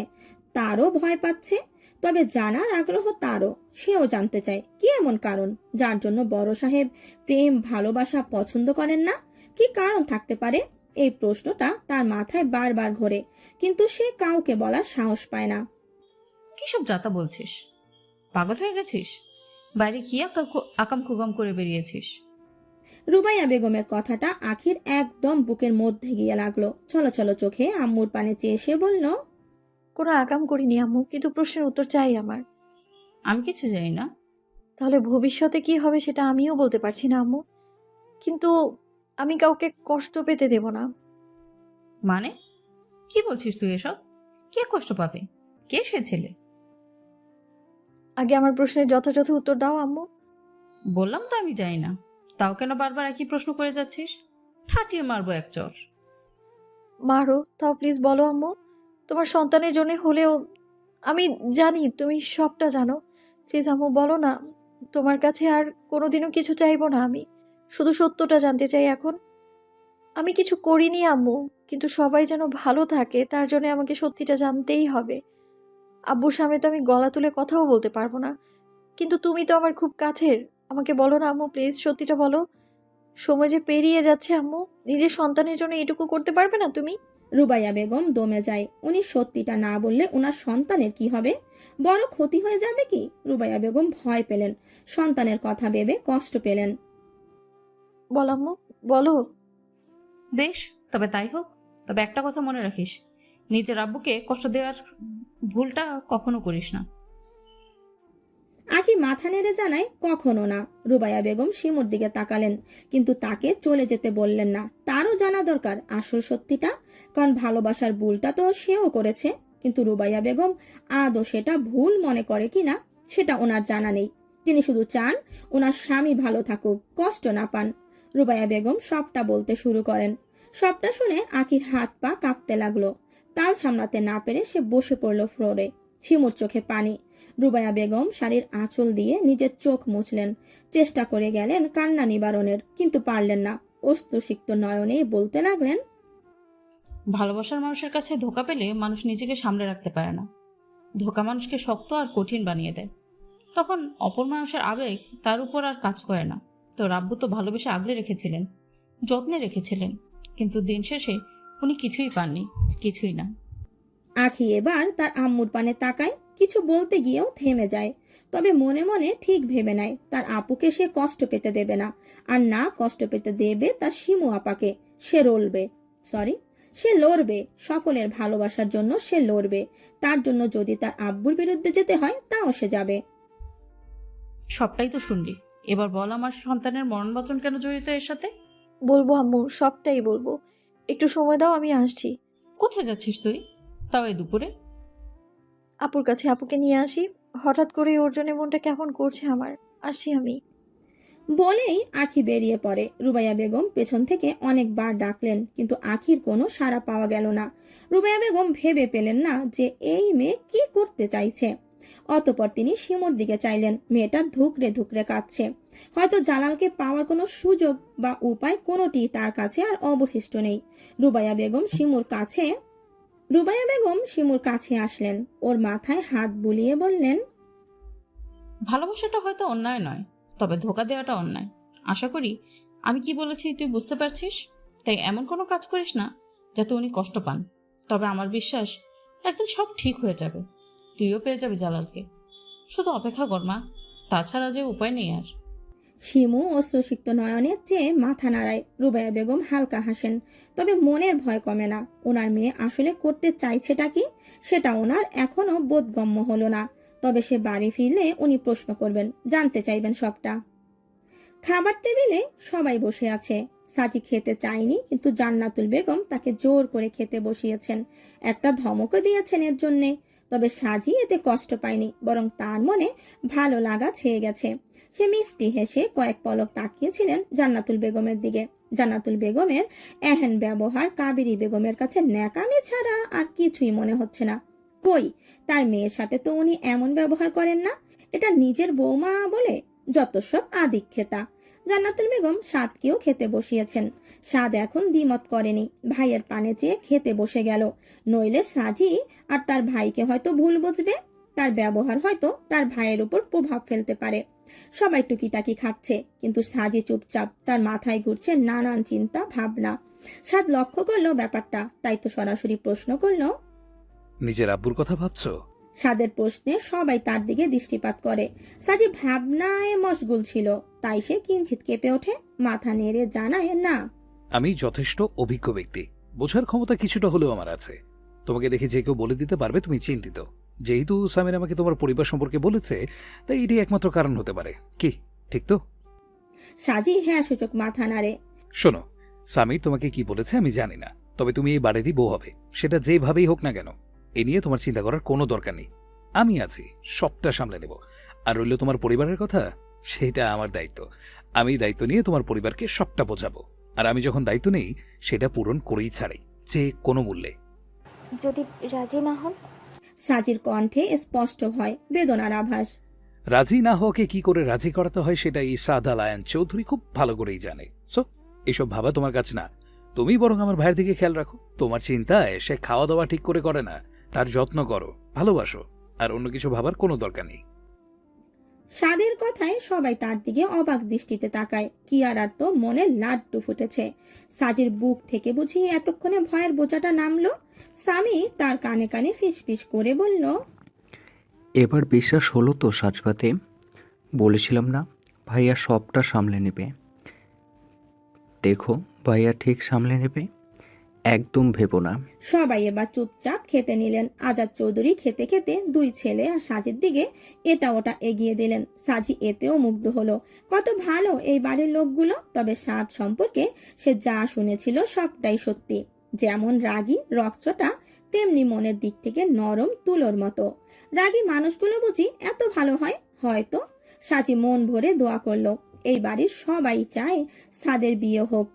তারও ভয় পাচ্ছে, তবে জানার আগ্রহ তারও। সেও জানতে চায় কি এমন কারণ যার জন্য বড় সাহেব প্রেম ভালোবাসা পছন্দ করেন না। কি কারণ থাকতে পারে? এই প্রশ্নটা তার মাথায় বারবার ঘোরে, কিন্তু সে কাউকে বলার সাহস পায় না। কি সব যাতা বলছিস? পাগল হয়ে গেছিস? বাইরে কি আকাম কুকাম করে বেরিয়েছিস? রুবাইয়া বেগমের কথাটা আখির একদম বুকের মধ্যে গিয়ে লাগলো। ছলছল চোখে আম্মুর পানে চেয়ে সে বলল, কোনো আকাম করিনি আম্মু, কিন্তু প্রশ্নের উত্তর চাই আমার। আমি কিছু জানি না। তাহলে ভবিষ্যতে কি হবে সেটা আমিও বলতে পারছি না আম্মু, কিন্তু আমি কাউকে কষ্ট পেতে দেব না। মানে কি বলছিস তুই এসব? কে কষ্ট পাবে? কে সে ছেলে? আগে আমার প্রশ্নের যথাযথ উত্তর দাও আম্মু। বললাম তো আমি জানি না। তাও কেন বারবার একই প্রশ্ন করে যাচ্ছিস? ঠাটিয়ে মারবো এক চর। মারো, তাও প্লিজ বলো আম্মু। তোমার সন্তানের জন্য হলেও, আমি জানি তুমি সবটা জানো। প্লিজ আম্মু বলো না। তোমার কাছে আর কোনোদিনও কিছু চাইবো না আমি। শুধু সত্যটা জানতে চাই এখন। আমি কিছু করিনি আম্মু, কিন্তু সবাই যেন ভালো থাকে তার জন্য আমাকে সত্যিটা জানতেই হবে। আব্বুর সামনে তো আমি গলা তুলে কথাও বলতে পারবো না, কিন্তু তুমি তো আমার খুব কাছের। আমাকে বলো না আম্মু, প্লিজ সত্যিটা বলো। সময় যে পেরিয়ে যাচ্ছে আম্মু, নিজের সন্তানের জন্য এটুকু করতে পারবে না তুমি? রুবাইয়া বেগম দমে যায়। উনি সত্যিটা না বললে ওনার সন্তানের কি হবে? বড় ক্ষতি হয়ে যাবে কি? রুবাইয়া বেগম ভয় পেলেন, সন্তানের কথা ভেবে কষ্ট পেলেন। বল আম্মু, বলো। বেশ, তবে তাই হোক। তবে একটা কথা মনে রাখিস, নিজের আব্বুকে কষ্ট দেওয়ার ভুলটা কখনো করিস না। আখি মাথা নেড়ে জানায় কখনো না। রুবাইয়া বেগম শিমুর দিকে তাকালেন, কিন্তু তাকে চলে যেতে বললেন না। তারও জানা দরকার আসল সত্যিটা, কারণ ভালোবাসার ভুলটা তো সেও করেছে। কিন্তু রুবাইয়া বেগম আদৌ সেটা ভুল মনে করে কিনা সেটা ওনার জানা নেই। তিনি শুধু চান ওনার স্বামী ভালো থাকুক, কষ্ট না পান। রুবাইয়া বেগম সবটা বলতে শুরু করেন। সবটা শুনে আখির হাত পা কাঁপতে লাগলো। তাল সামলাতে না পেরে সে বসে পড়ল ফ্লোরে। শিমুর চোখে পানি। রুবাইয়া বেগম শাড়ির আঁচল দিয়ে নিজের চোখ মুছলেন। চেষ্টা করে গেলেন কান্না নিবারণের, কিন্তু পারলেন না। অস্তুসিক্ত নয়নে বলতে লাগলেন, ভালোবাসার মানুষের কাছে ধোকা পেলে মানুষ নিজেকে সামলে রাখতে পারে না। ধোকা মানুষকে শক্ত আর কঠিন বানিয়ে দেয়। তখন অপর মানুষের আবেগ তার উপর আর কাজ করে না। তো রাব্বু তো ভালোবেসে আগলে রেখেছিলেন, যত্নে রেখেছিলেন, কিন্তু দিন শেষে উনি কিছুই পাননি, কিছুই না। আখি এবার তার আম্মুর পানে তাকায়। কিছু বলতে গিয়েও থেমে যায়, তবে মনে মনে ঠিক ভেবে নেয় তার আপুকে সে কষ্ট পেতে দেবে না। আর না কষ্ট পেতে দেবে তার শিমু আপাকে। সে লড়বে। সকলের ভালোবাসার জন্য সে লড়বে। তার জন্য যদি তার আব্বুর বিরুদ্ধে যেতে হয় তাও সে যাবে। সবটাই তো শুনলি, এবার বল আমার সন্তানের মরণ বচন কেন জড়িত এর সাথে? বলবো আম্মু, সবটাই বলবো। একটু সময় দাও, আমি আসছি। কোথায় যাচ্ছিস তুই, তাও এই দুপুরে? আপুর কাছে, আপুকে নিয়ে আসি। হঠাৎ করে ওর জন্য মনটা কেমন করছে আমার। আসি আমি। বলেই আখি বেরিয়ে পড়ে। রুবাইয়া বেগম পেছন থেকে অনেকবার ডাকলেন, কিন্তু আখির কোনো সাড়া পাওয়া গেল না। রুবাইয়া বেগম ভেবে পেলেন না যে এই মেয়ে কি করতে চাইছে। অতঃপর তিনি শিমুর দিকে চাইলেন। মেয়েটা ধুকরে ধুকরে কাঁদছে। হয়তো জালালকে পাওয়ার কোনো সুযোগ বা উপায় কোনোটি তার কাছে আর অবশিষ্ট নেই। রুবাইয়া বেগম শিমুর কাছে আসলেন। ওর মাথায় হাত বুলিয়ে বললেন, ভালোবাসাটা হয়তো অন্যায় নয়, তবে ধোকা দেওয়াটা অন্যায়। আশা করি আমি কি বলেছি তুই বুঝতে পারছিস। তাই এমন কোনো কাজ করিস না যাতে উনি কষ্ট পান। তবে আমার বিশ্বাস একদিন সব ঠিক হয়ে যাবে। তুইও পেয়ে যাবি জালালকে। শুধু অপেক্ষা কর মা, তাছাড়া যে উপায় নেই আর। শিমু অশ্রুসিক্ত নয়নের চেয়ে মাথা নাড়ায়। রুবাইয়া বেগম হালকা হাসেন, তবে মনের ভয় কমে না। ওনার মেয়ে আসলে করতে চাইছেটা কি সেটা ওনার এখনো বোধগম্য হলো না। তবে সে বাড়ি ফিরলে উনি প্রশ্ন করবেন, জানতে চাইবেন সবটা। খাবার টেবিলে সবাই বসে আছে। সাজি খেতে চায়নি, কিন্তু জান্নাতুল বেগম তাকে জোর করে খেতে বসিয়েছেন। একটা ধমকও দিয়েছেন এর জন্যে। তবে সাজি এতে কষ্ট পায়নি, বরং তার মনে ভালো লাগা ছেয়ে গেছে। সে মিষ্টি হেসে কয়েক পলক তাকিয়েছিলেন জান্নাতুল বেগমের দিকে। জান্নাতুল বেগমের এহেন ব্যবহার কাবেরী বেগমের কাছে ন্যাকামি ছাড়া আর কিছুই মনে হচ্ছে না। কই, তার মেয়ের সাথে তো উনি এমন ব্যবহার করেন না। এটা নিজের বৌমা বলে যত সব আদিক্ষেতা। জান্নাতুল বেগম সাদকেও খেতে বসিয়েছেন। সাদ এখন দ্বিমত করেনি, ভাইয়ের পানে চেয়ে খেতে বসে গেল। নইলে সাজি আর তার ভাইকে হয়তো ভুল বুঝবে। তার ব্যবহার হয়তো তার ভাইয়ের উপর প্রভাব ফেলতে পারে। সবাই টুকিটাকি খাচ্ছে, কিন্তু সাজি চুপচাপ। তার মাথায় ঘুরছে নানান চিন্তা ভাবনা। সাদ লক্ষ্য করলো ব্যাপারটা, তাই তো সরাসরি প্রশ্ন করলো, নিজের আব্বুর কথা ভাবছো? সাদের প্রশ্নে সবাই তার দিকে দৃষ্টিপাত করে। সাজি ভাবনায় মশগুল ছিল, তাই সে কিঞ্চিত কেঁপে ওঠে। মাথা নেড়ে জানায়, না। আমি যথেষ্ট অভিজ্ঞ ব্যক্তি, বোঝার ক্ষমতা কিছুটা হলেও আমার আছে। তোমাকে দেখে যে কেউ বলে দিতে পারবে তুমি চিন্তিত। যেহেতু সামির আমাকে তোমার পরিবার সম্পর্কে বলেছে, তাই এটি একমাত্র কারণ হতে পারে। কি ঠিক তো? সাজি হ্যাঁ সূচক মাথা নাড়ে। শোনো, সামির তোমাকে কি বলেছে আমি জানি না, তবে তুমি এই বাড়িরই বউ হবে, সেটা যেভাবেই হোক না কেন। এ নিয়ে তোমার চিন্তা করার কোনো দরকার নেই। আমি আছি, সবটা সামলে নেব। আর রইল তোমার পরিবারের কথা, সেটা আমার দায়িত্ব। আমি দায়িত্ব নিয়ে তোমার পরিবারকে সবটা বোঝাবো, আর আমি যখন দায়িত্ব নেই সেটা পূরণ করেই ছাড়াই, যে কোনো মূল্যে। যদি রাজি না হন? সাজির কণ্ঠে স্পষ্ট ভয়, বেদনার আভাস। রাজি না হওয়াকে কি করে রাজি করাতে হয় সেটা এই সাদ আল আয়ান চৌধুরী খুব ভালো করেই জানে। সো এসব ভাবা তোমার কাছে না, তুমি বরং আমার ভাইয়ের দিকে খেয়াল রাখো। তোমার চিন্তায় সে খাওয়া দাওয়া ঠিক করে করে না, তার যত্ন করো, ভালোবাসো, আর অন্য কিছু ভাবার কোনো দরকার নেই। সাদের কথায় সবাই তার দিকে অবাক দৃষ্টিতে তাকায়। কিয়ারার তো মনে লাড্ডু ফুটেছে। সাজির বুক থেকে বুঝি এতক্ষণে ভয়ের বোঝাটা নামলো। স্বামী তার কানে কানে ফিসফিস করে বলল, এবার বিশ্বাস হলো তো সাজবাতে? বলেছিলাম না ভাইয়া সবটা সামলে নেবে। দেখো ভাইয়া ঠিক সামলে নেবে, একদম ভেবো না। সবাই এবার চুপচাপ খেতে নিলেন। আজাদ চৌধুরী খেতে খেতে দুই ছেলে আর সাজির দিকে এটা ওটা এগিয়ে দিলেন। সাজি এতেও মুগ্ধ হলো। কত ভালো এই বাড়ির লোকগুলো। তবে সাদ সম্পর্কে সে যা শুনেছিল সবটাই সত্যি। যেমন রাগী রক্তটা, তেমনি মনের দিক থেকে নরম তুলোর মতো। রাগী মানুষগুলো বুঝি এত ভালো হয়? হয়তো। সাজি মন ভরে দোয়া করলো, এই বাড়ির সবাই চায় সাদের বিয়ে হোক,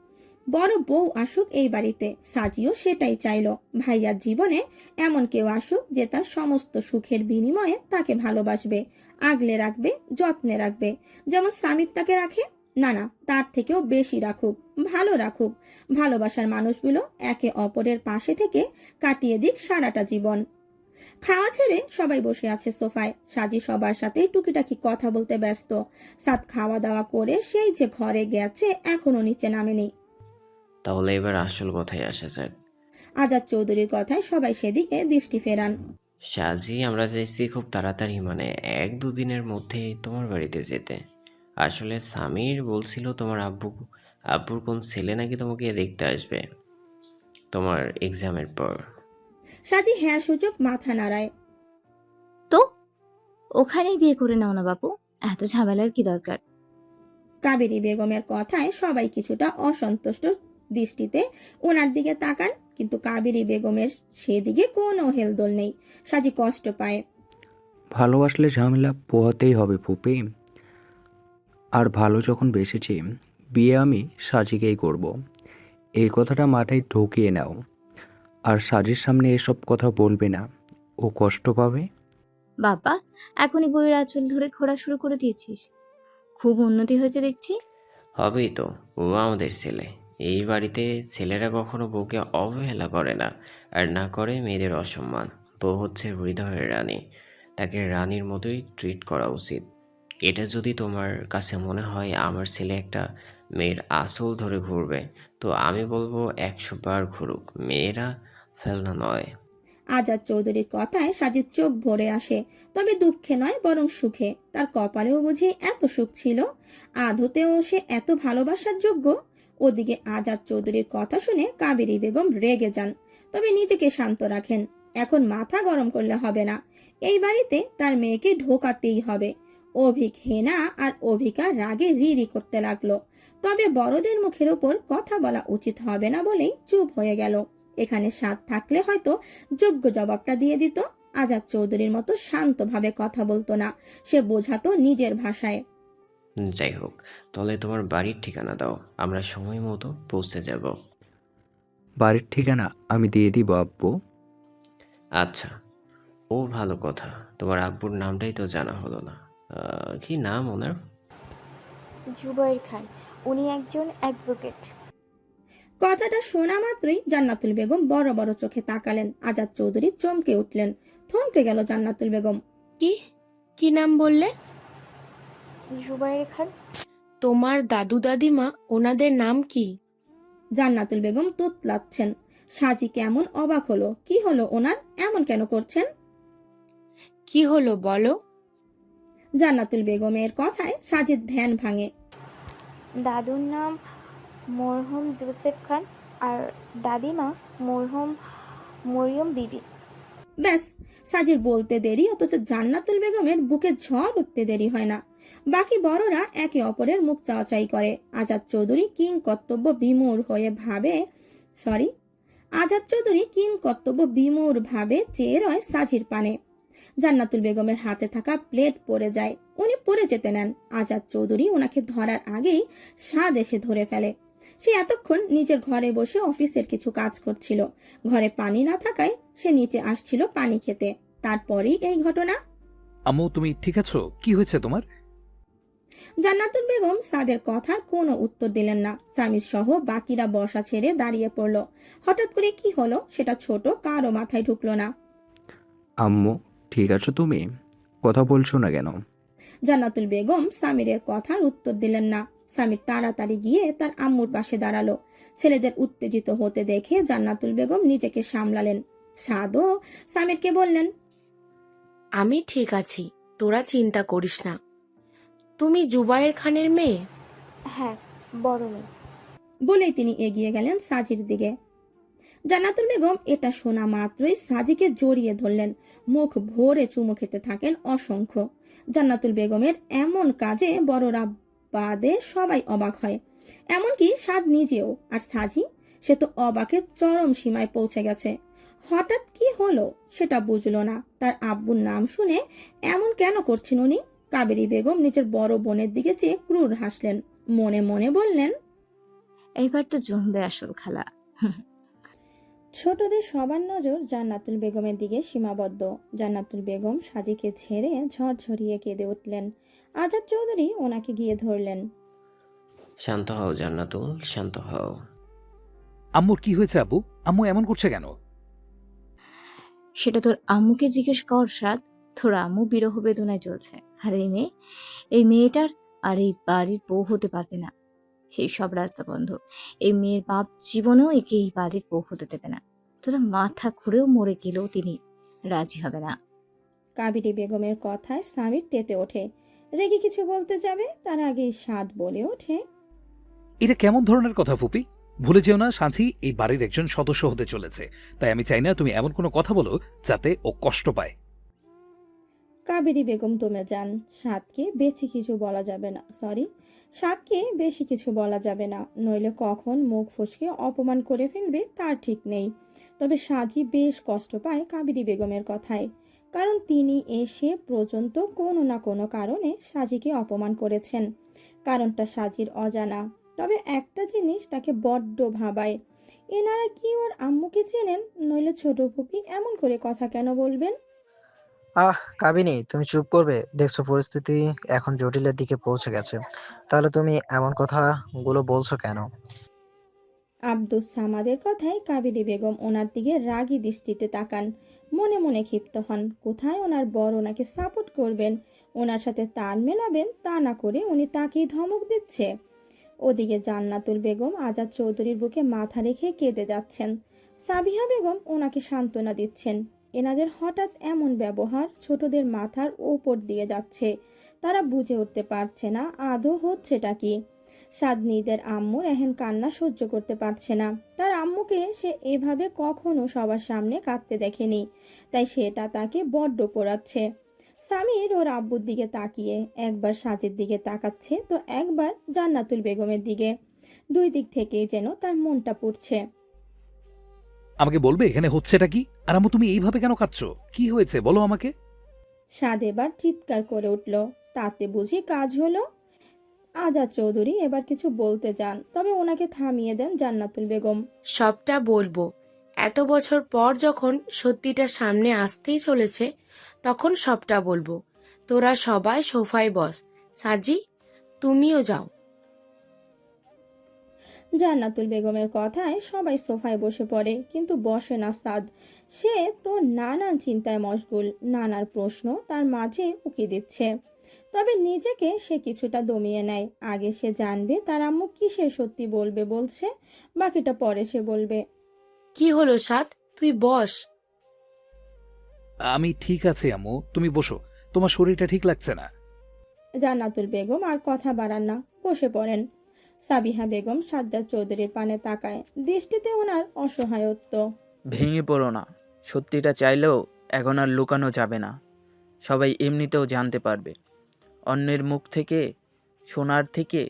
বড় বউ আসুক এই বাড়িতে। সাজিও সেটাই চাইলো, ভাইয়ার জীবনে এমন কেউ আসুক যে তার সমস্ত সুখের বিনিময়ে তাকে ভালোবাসবে, আগলে রাখবে, যত্নে রাখবে, যেমন স্বামীর তাকে রাখে। না না, তার থেকেও বেশি রাখুক, ভালো রাখুক। ভালোবাসার মানুষগুলো একে অপরের পাশে থেকে কাটিয়ে দিক সারাটা জীবন। খাওয়া ছেড়ে সবাই বসে আছে সোফায়। সাজি সবার সাথে টুকিটাকি কথা বলতে ব্যস্ত। সাদ খাওয়া দাওয়া করে সেই যে ঘরে গেছে, এখনো নিচে নামেনি। তাহলে এবার আসল কথায় আসা যাক। আজাদ চৌধুরীর কথায় সবাই সেদিকে দৃষ্টি ফেরান। সাজি, আমরা চাইছি খুব তাড়াতাড়ি, মানে 1-2 দিনের মধ্যেই তোমার বাড়িতে যেতে। আসলে সামির বলছিল তোমার আব্বুর কোন ছেলে নাকি তোমাকে দেখতে আসবে তোমার এক্সামের পর। সাজি হ্যাঁ সূচক মাথা নাড়ায়। তো ওখানেই বিয়ে করে নাও না বাপু, এত ঝামেলার কি দরকার? কাবেরী বেগমের কথায় সবাই কিছুটা অসন্তুষ্ট দৃষ্টিতে ওনার দিকে তাকান, কিন্তু কাবেরী বেগমের সেদিকে কোনো হেলদোল নেই। সাজি কষ্ট পায়। ভালোবাসলে ঝামেলা পোহাতেই হবে ফুপি। আর ভালো যখন বেসেছি, বিয়ে আমি সাজিকেই করব। এই কথাটা মাথায় ঢুকিয়ে নাও। আর সাজির সামনে এসব কথা বলবে না, ও কষ্ট পাবে। বাবা, এখনই বইয়ের আঁচল ধরে ঘোরা শুরু করে দিয়েছিস। খুব উন্নতি হয়েছে দেখছি। হবেই তো, ও আমাদের ছেলে। এই বাড়িতে ছেলেরা কখনো বউকে অবহেলা করে না, আর না করে মেয়েদের অসম্মান। বউ হচ্ছে হৃদয়ের রানী, তাকে রানীর মতোই ট্রিট করা উচিত। এটা যদি তোমার কাছে মনে হয় আমার ছেলে একটা মেয়ের আঁচল ধরে ঘুরবে, তো আমি বলবো 100 বার ঘুরুক, মেয়েরা ফেলনা নয়। আজাদ চৌধুরীর কথায় সাজির চোখ ভরে আসে, তবে দুঃখে নয় বরং সুখে। তার কপালেও বুঝি এত সুখ ছিল, আদতেও সে এত ভালোবাসার যোগ্য। ওদিকে আজাদ চৌধুরীর কথা শুনে কাবেরী বেগম রেগে যান, তবে নিজেকে শান্ত রাখেন। এখন মাথা গরম করলে হবে না, এই বাড়িতে তার মেয়েকে ঢোকাতেই হবে। অভিক হেনা আর অভিকা রাগে রিরি করতে লাগলো, তবে বড়দের মুখের ওপর কথা বলা উচিত হবে না বলেই চুপ হয়ে গেল। এখানে সাদ থাকলে হয়তো যোগ্য জবাবটা দিয়ে দিত। আজাদ চৌধুরীর মতো শান্তভাবে কথা বলতো না, সে বোঝাতো নিজের ভাষায়। যাই হোক, তাহলে তোমার বাড়ির ঠিকানা দাও, আমরা সময় মতো পৌঁছে যাব। বাড়ির ঠিকানা আমি দিয়ে দিব আব্বু। আচ্ছা, ও ভালো কথা। তোমার আব্বুর নামটাই তো জানা হলো না। কি নাম ওনার? জুবাইর খান, উনি একজন অ্যাডভোকেট। কথাটা শোনা মাত্রই জান্নাতুল বেগম বড় বড় চোখে তাকালেন। আজাদ চৌধুরী চমকে উঠলেন, থমকে গেল জান্নাতুল বেগম। কি কি নাম বললে? জুবাইর খান। তোমার দাদু দাদিমা ওনাদের নাম কি? জান্নাতুল বেগম তোতলাচ্ছেন। সাজি কেমন অবাক হলো। কি হলো ওনার, এমন কেন করছেন? কি হলো বলো? জান্নাতুল বেগমের কথায় সাজির ধ্যান ভাঙে। দাদুর নাম মরহুম জোসেফ খান আর দাদিমা মরহুম মরিয়ম বিবি। ব্যাস, সাজির বলতে দেরি, অথচ জান্নাতুল বেগমের বুকে ঝড় উঠতে দেরি হয় না। বাকি বড়রা একে অপরের মুখ চাওয়াচাই করে। আজাদ চৌধুরী কিং কর্তব্য বিমূঢ় ভাবে চেয়ে রয় সাজির পানে। জান্নাতুল বেগমের হাতে থাকা প্লেট পড়ে যায়, উনি পড়ে যেতে নেন। আজাদ চৌধুরী ওনাকে ধরার আগেই সাদ এসে ধরে ফেলে। সে এতক্ষণ নিজের ঘরে বসে অফিসের কিছু কাজ করছিল। ঘরে পানি না থাকায় সে নিচে আসছিল পানি খেতে, তারপরেই এই ঘটনা। আম্মু তুমি ঠিক আছো? কি হয়েছে তোমার? জান্নাতুল বেগম সাদের কথার কোনো উত্তর দিলেন না। সামির সহ বাকিরা বসা ছেড়ে দাঁড়িয়ে পড়ল। হঠাৎ করে কি হলো সেটা ছোট কারো মাথায় ঢুকলো না। আম্মু ঠিক আছো তুমি? কথা বলছো না কেন? জান্নাতুল বেগম সামিরের কথার উত্তর দিলেন না। সামির তাড়াতাড়ি গিয়ে তার আম্মুর পাশে দাঁড়ালো। ছেলেদের উত্তেজিত হতে দেখে জান্নাতুল বেগম নিজেকে সামলালেন। সাদও সামিরকে বললেন, আমি ঠিক আছি, তোরা চিন্তা করিস না। তুমি জুবায়ের খানের মেয়ে? হ্যাঁ, বড় মেয়ে। বলেই তিনি এগিয়ে গেলেন সাজির দিকে। জান্নাতুল বেগম এটা শোনা মাত্রই সাজিকে জড়িয়ে ধরলেন, মুখ ভরে চুমু খেতে থাকেন অসংখ্য। জান্নাতুল বেগমের এমন কাজে বড়রা বাদে সবাই অবাক হয়, এমনকি সাদ নিজেও। আর সাজি, সে তো অবাকের চরম সীমায় পৌঁছে গেছে। হঠাৎ কি হলো সেটা বুঝলো না। তার আব্বুর নাম শুনে এমন কেন করছেন উনি? কাবেরী বেগম নিজের বড় বোনের দিকে চেয়ে ক্রূর হাসলেন, মনে মনে বললেন, এইবার তো জমবে আসল খেলা। ছোটদের সবার নজর জান্নাতুল বেগমের দিকে সীমাবদ্ধ। জান্নাতুল বেগম সাজিকে ছেড়ে ঝরঝরিয়ে কেঁদে উঠলেন। আজাদ চৌধুরী ওনাকে গিয়ে ধরলেন। শান্ত হও জান্নাতুল, শান্ত হও। আম্মুর কি হয়েছে আব্বু? আম্মু এমন করছে কেন? সেটা তোর আম্মুকে জিজ্ঞেস কর সাদ। তোর আম্মু বিরহ বেদনায় চলছে। আর এই মেয়েটার আর এই বাড়ির বউ হতে পারবে না। সেই সব রাস্তা বন্ধ। এই মেয়ের বাপ জীবনেও একে এই বাড়ির বউ হতে দেবে না। তোরা মাথা ঘুরেও মরে গেলেও তিনি রাজি হবে না। কাবেরী বেগমের কথায় সামির তেতে ওঠে। রেগে কিছু বলতে যাবে, তার আগেই সাদ বলে ওঠে, এটা কেমন ধরনের কথা ফুপি? ভুলে যেও না সাঁঝি এই বাড়ির একজন সদস্য হতে চলেছে, তাই আমি চাই না তুমি এমন কোনো কথা বলো যাতে ও কষ্ট পায়। কাবেরী বেগম দমে যান। সাদকে বেশি কিছু বলা যাবে না, সাদকে বেশি কিছু বলা যাবে না, নইলে কখন মুখ ফসকে অপমান করে ফেলবে তার ঠিক নেই। তবে সাজি বেশ কষ্ট পায় কাবেরী বেগমের কথায়, কারণ তিনি এসে পর্যন্ত কোনো না কোনো কারণে সাজিকে অপমান করেছেন। কারণটা সাজির অজানা, তবে একটা জিনিস তাকে বড্ড ভাবায়, এনারা কি ওর আম্মুকে চেনেন? নইলে ছোট ফুপি এমন করে কথা কেন বলবেন? কাবিনী, তুমি চুপ করবে? দেখছো পরিস্থিতি এখন জটিলের দিকে পৌঁছে গেছে, তাহলে তুমি এমন কথাগুলো বলছো কেন? আব্দুস সামাদের কথায় কাবেরী বেগম ওনার দিকে রাগী দৃষ্টিতে তাকান, মনে মনে ক্ষিপ্ত হন। কোথায় ওনার বর ওনাকে সাপোর্ট করবেন, ওনার সাথে তাল মেলাবেন, তা না করে উনি তাকেই ধমক দিচ্ছে। ওদিকে জান্নাতুল বেগম আজাদ চৌধুরীর বুকে মাথা রেখে কেঁদে যাচ্ছেন। সাবিহা বেগম ওনাকে সান্ত্বনা দিচ্ছেন। এনাদের হঠাৎ এমন ব্যবহার ছোটদের মাথার ওপর দিয়ে যাচ্ছে, তারা বুঝে উঠতে পারছে না আদৌ হচ্ছেটা কি। সাদনীদের আম্মুর এহেন কান্না সহ্য করতে পারছে না। তার আম্মুকে সে এভাবে কখনো সবার সামনে কাঁদতে দেখেনি, তাই সেটা তাকে বড্ড পোড়াচ্ছে। সামির ওর আব্বুর দিকে তাকিয়ে একবার সাজের দিকে তাকাচ্ছে তো একবার জান্নাতুল বেগমের দিকে। দুই দিক থেকেই যেন তার মনটা পুড়ছে। আমাকে বলবে এখানে হচ্ছেটা কি? আর আম্মু তুমি এইভাবে কেন কাঁদছো? কি হয়েছে বলো আমাকে। সাদ এবার চিৎকার করে উঠল, তাতে বুঝি কাজ হলো? আজাদ চৌধুরী এবার কিছু বলতে যান, তবে ওনাকে থামিয়ে দেন জান্নাতুল বেগম। সবটা বলবো, এত বছর পর যখন সত্যিটা সামনে আসতেই চলেছে তখন সবটা বলবো। তোরা সবাই সোফায় বস। সাজি, তুমিও যাও। জান্নাতুল বেগমের কথায় সবাই সোফায় বসে পড়ে, কিন্তু বসে না সাদ। সে তো নানান চিন্তায় মশগুল, নানার প্রশ্ন তার মাঝে উকি দিচ্ছে। তবে নিজেকে সে কিছুটা দমিয়ে নেয়। আগে সে জানবে তার আম্মু কিসের সত্যি বলছে, বাকিটা পরে সে বলবে। কি হলো সাদ, তুই বস। আমি ঠিক আছে আম্মু, তুমি বসো, তোমার শরীরটা ঠিক লাগছে না। জান্নাতুল বেগম আর কথা বাড়ান না, বসে পড়েন। সাবিহা বেগম সাজ্জাদ চৌধুরীর পানে তাকায়, দৃষ্টিতে ওনার অসহায়ত্ব। ভেঙে পড়ো না, সত্যিটা চাইলেও এখন আর লুকানো যাবে না। সবাই এমনিতেও জানতে পারবে। অন্যের মুখ থেকে শোনার থেকে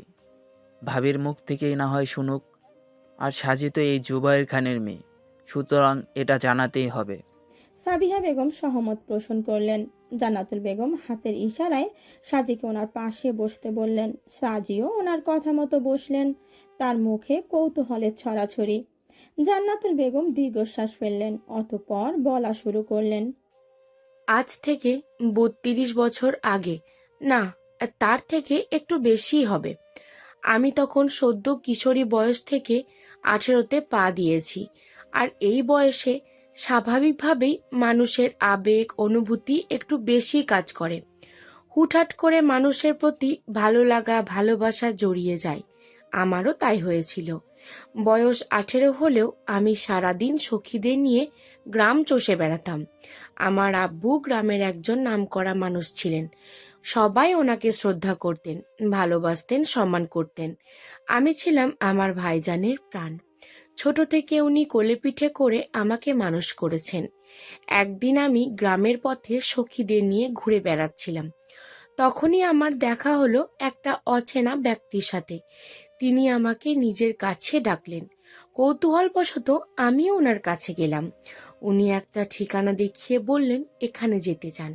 ভাবির মুখ থেকেই না হয় শুনুক। আর সাজি তো এই জুবায়ের খানের মেয়ে, সুতরাং এটা জানাতেই হবে। সাবিহা বেগম সহমত পোষণ করলেন। জান্নাতুল বেগম হাতের ইশারায় সাজিকে ওনার পাশে বসতে বললেন। সাজিও ওনার কথা মতো বসলেন। তার মুখে কৌতূহলের ছড়াছড়ি। জান্নাতুল বেগম দীর্ঘশ্বাস ফেললেন, অতঃপর বলা শুরু করলেন। আজ থেকে ৩২ বছর আগে, না, তার থেকে একটু বেশিই হবে। আমি তখন সদ্য কিশোরী বয়স থেকে 18তে পা দিয়েছি। আর এই বয়সে স্বাভাবিকভাবেই মানুষের আবেগ অনুভূতি একটু বেশি কাজ করে। হুটহাট করে মানুষের প্রতি ভালো লাগা ভালোবাসা জড়িয়ে যায়। আমারও তাই হয়েছিল। বয়স 18 হলেও আমি সারাদিন সখীদের নিয়ে গ্রাম চষে বেড়াতাম। আমার আব্বু গ্রামের একজন নামকরা মানুষ ছিলেন। সবাই ওনাকে শ্রদ্ধা করতেন, ভালোবাসতেন, সম্মান করতেন। আমি ছিলাম আমার ভাইজানের প্রাণ। ছোট থেকে উনি কোলে পিঠে করে আমাকে মানুষ করেছেন। একদিন আমি গ্রামের পথে সখীদের নিয়ে ঘুরে বেড়াচ্ছিলাম। তখনই আমার দেখা হলো একটা অচেনা ব্যক্তির সাথে। তিনি আমাকে নিজের কাছে ডাকলেন। কৌতূহলবশত আমিও ওনার কাছে গেলাম। উনি একটা ঠিকানা দেখিয়ে বললেন, এখানে যেতে চান।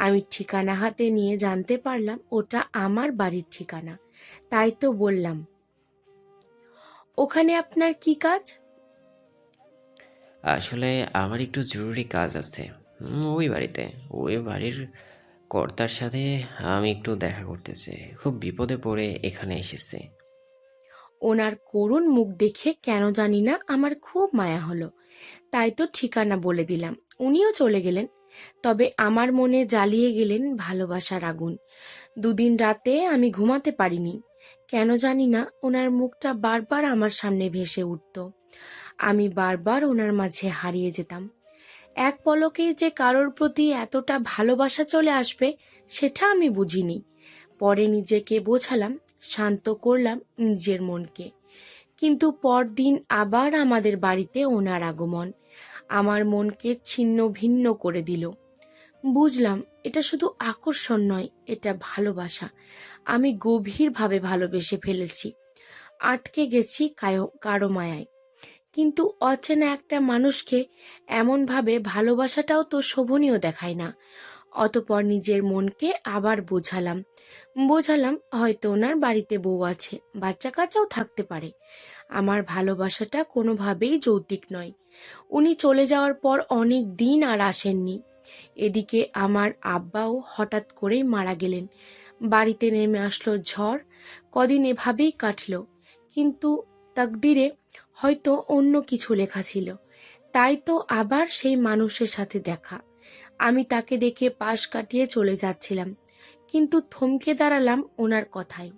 আমি ঠিকানা হাতে নিয়ে জানতে পারলাম ওটা আমার বাড়ির ঠিকানা। তাই তো বললাম, ওখানে আপনার কি কাজ? আসলে আমার একটু জরুরি কাজ আছে। ওই বাড়িতে, ওই বাড়ির কর্তার সাথে আমি একটু দেখা করতে চাই। খুব বিপদে পড়ে এখানে এসেছি। ওনার করুণ মুখ দেখে কেন জানি না আমার খুব মায়া হলো। তাই তো ঠিকানা বলে দিলাম। উনিও চলে গেলেন। তবে আমার মনে জ্বালিয়ে গেলেন ভালোবাসার আগুন। দুদিন রাতে আমি ঘুমাতে পারিনি। কেন জানি না ওনার মুখটা বারবার আমার সামনে ভেসে উঠত। আমি বারবার ওনার মাঝে হারিয়ে যেতাম। এক পলকেই যে কারোর প্রতি এতটা ভালোবাসা চলে আসবে সেটা আমি বুঝিনি। পরে নিজেকে বোঝালাম, শান্ত করলাম নিজের মনকে। কিন্তু পরদিন আবার আমাদের বাড়িতে ওনার আগমন আমার মনকে ছিন্ন ভিন্ন করে দিল। বুঝলাম এটা শুধু আকর্ষণ নয়, এটা ভালোবাসা। আমি গভীরভাবে ভালোবেসে ফেলেছি। আটকে গেছি কারো মায়ায়। কিন্তু অচেনা একটা মানুষকে এমনভাবে ভালোবাসাটাও তো শোভনীয় দেখায় না। অতঃপর নিজের মনকে আবার বোঝালাম হয়তো ওনার বাড়িতে বউ আছে, বাচ্চা কাচ্চাও থাকতে পারে। আমার ভালোবাসাটা কোনোভাবেই যৌক্তিক নয়। উনি চলে যাওয়ার পর অনেক দিন আর আসেননি। এদিকে আমার আব্বাও হঠাৎ করেই মারা গেলেন। বাড়িতে নেমে আসলো ঝড়। কদিন এভাবেই কাটলো। কিন্তু তাকদিরে হয়তো অন্য কিছু লেখা ছিল। তাই তো আবার সেই মানুষের সাথে দেখা। আমি তাকে দেখে পাশ কাটিয়ে চলে যাচ্ছিলাম, কিন্তু থমকে দাঁড়ালাম ওনার কথায়।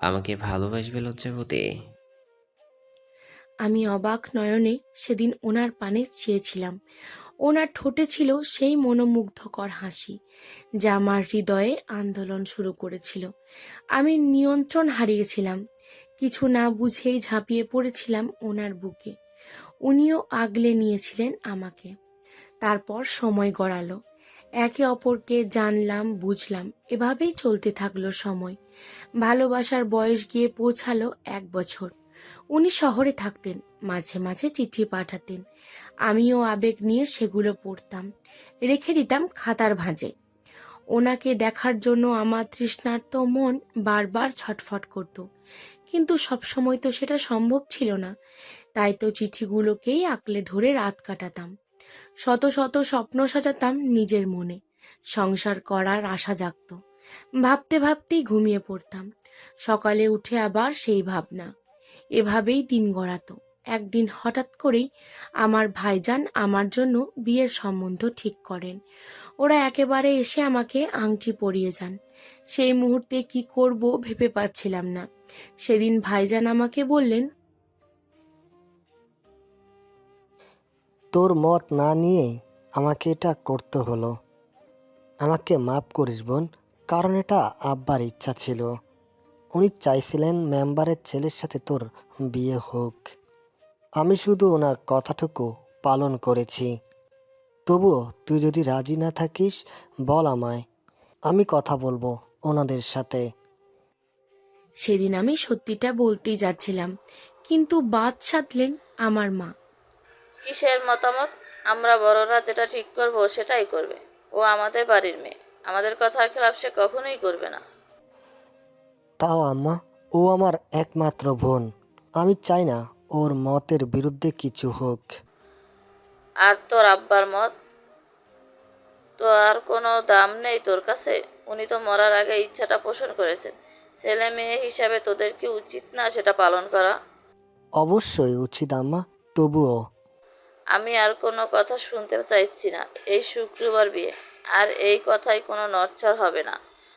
আমাকে ভালোবাসবে লজ্জাবতী? আমি অবাক নয়নে সেদিন ওনার পানে চেয়েছিলাম। ওনার ঠোঁটে ছিল সেই মনোমুগ্ধকর হাসি যা আমার হৃদয়ে আন্দোলন শুরু করেছিল। আমি নিয়ন্ত্রণ হারিয়েছিলাম। কিছু না বুঝেই ঝাঁপিয়ে পড়েছিলাম ওনার বুকে। উনিও আগলে নিয়েছিলেন আমাকে। তারপর সময় গড়ালো। একে অপরকে জানলাম, বুঝলাম। এভাবেই চলতে থাকলো সময়। ভালোবাসার বয়স গিয়ে পৌঁছালো 1 বছর। উনি শহরে থাকতেন, মাঝে মাঝে চিঠি পাঠাতেন। আমিও আবেগ নিয়ে সেগুলো পড়তাম, রেখে দিতাম খাতার ভাঁজে। ওনাকে দেখার জন্য আমার তৃষ্ণার্ত মন বারবার ছটফট করত, কিন্তু সবসময় তো সেটা সম্ভব ছিল না। তাই তো চিঠিগুলোকেই আঁকলে ধরে রাত কাটাতাম। শত শত স্বপ্ন সাজাতাম নিজের মনে। সংসার করার আশা জাগত। ভাবতে ভাবতেই ঘুমিয়ে পড়তাম। সকালে উঠে আবার সেই ভাবনা। এভাবেই দিন গড়াতো। একদিন হঠাৎ করেই আমার ভাইজান আমার জন্য বিয়ের সম্বন্ধ ঠিক করেন। ওরা একেবারে এসে আমাকে আংটি পরিয়ে যান। সেই মুহূর্তে কি করব ভেবে পাচ্ছিলাম না। সেদিন ভাইজান আমাকে বললেন, তোর মত না নিয়ে আমাকে এটা করতে হলো। আমাকে মাফ করিস বোন, কারণ এটা আব্বার ইচ্ছা ছিল। উনি চাইছিলেন মেম্বারের ছেলের সাথে তোর বিয়ে হোক। আমি শুধু ওনার কথাটুকু পালন করেছি। তবুও তুই যদি রাজি না থাকিস বল আমায়, আমি কথা বলবো ওনাদের সাথে। সেদিন আমি সত্যিটা বলতেই যাচ্ছিলাম, কিন্তু বাদ সাধলেন আমার মা। কিসের মতামত? আমরা বড়রা যেটা ঠিক করব সেটাই করবে। ও আমাদের বাড়ির মেয়ে, আমাদের কথার খেলাপ সে কখনোই করবে না। তাও আম্মা, ও আমার একমাত্র বোন। আমি চাই না ওর মতের বিরুদ্ধে কিছু হোক। আর তোর আব্বার মত তো আর কোনো দাম নেই তোর কাছে? উনি তো মরার আগে ইচ্ছাটা পোষণ করেছেন। ছেলে মেয়ে হিসাবে তোদের কি উচিত না সেটা পালন করা? অবশ্যই উচিত আম্মা, তবুও আমি আর কোনো কথা শুনতে চাইছি না। এই শুক্রবার বিয়ে, আর এই কথায় কোনো নড়চড় হবে না।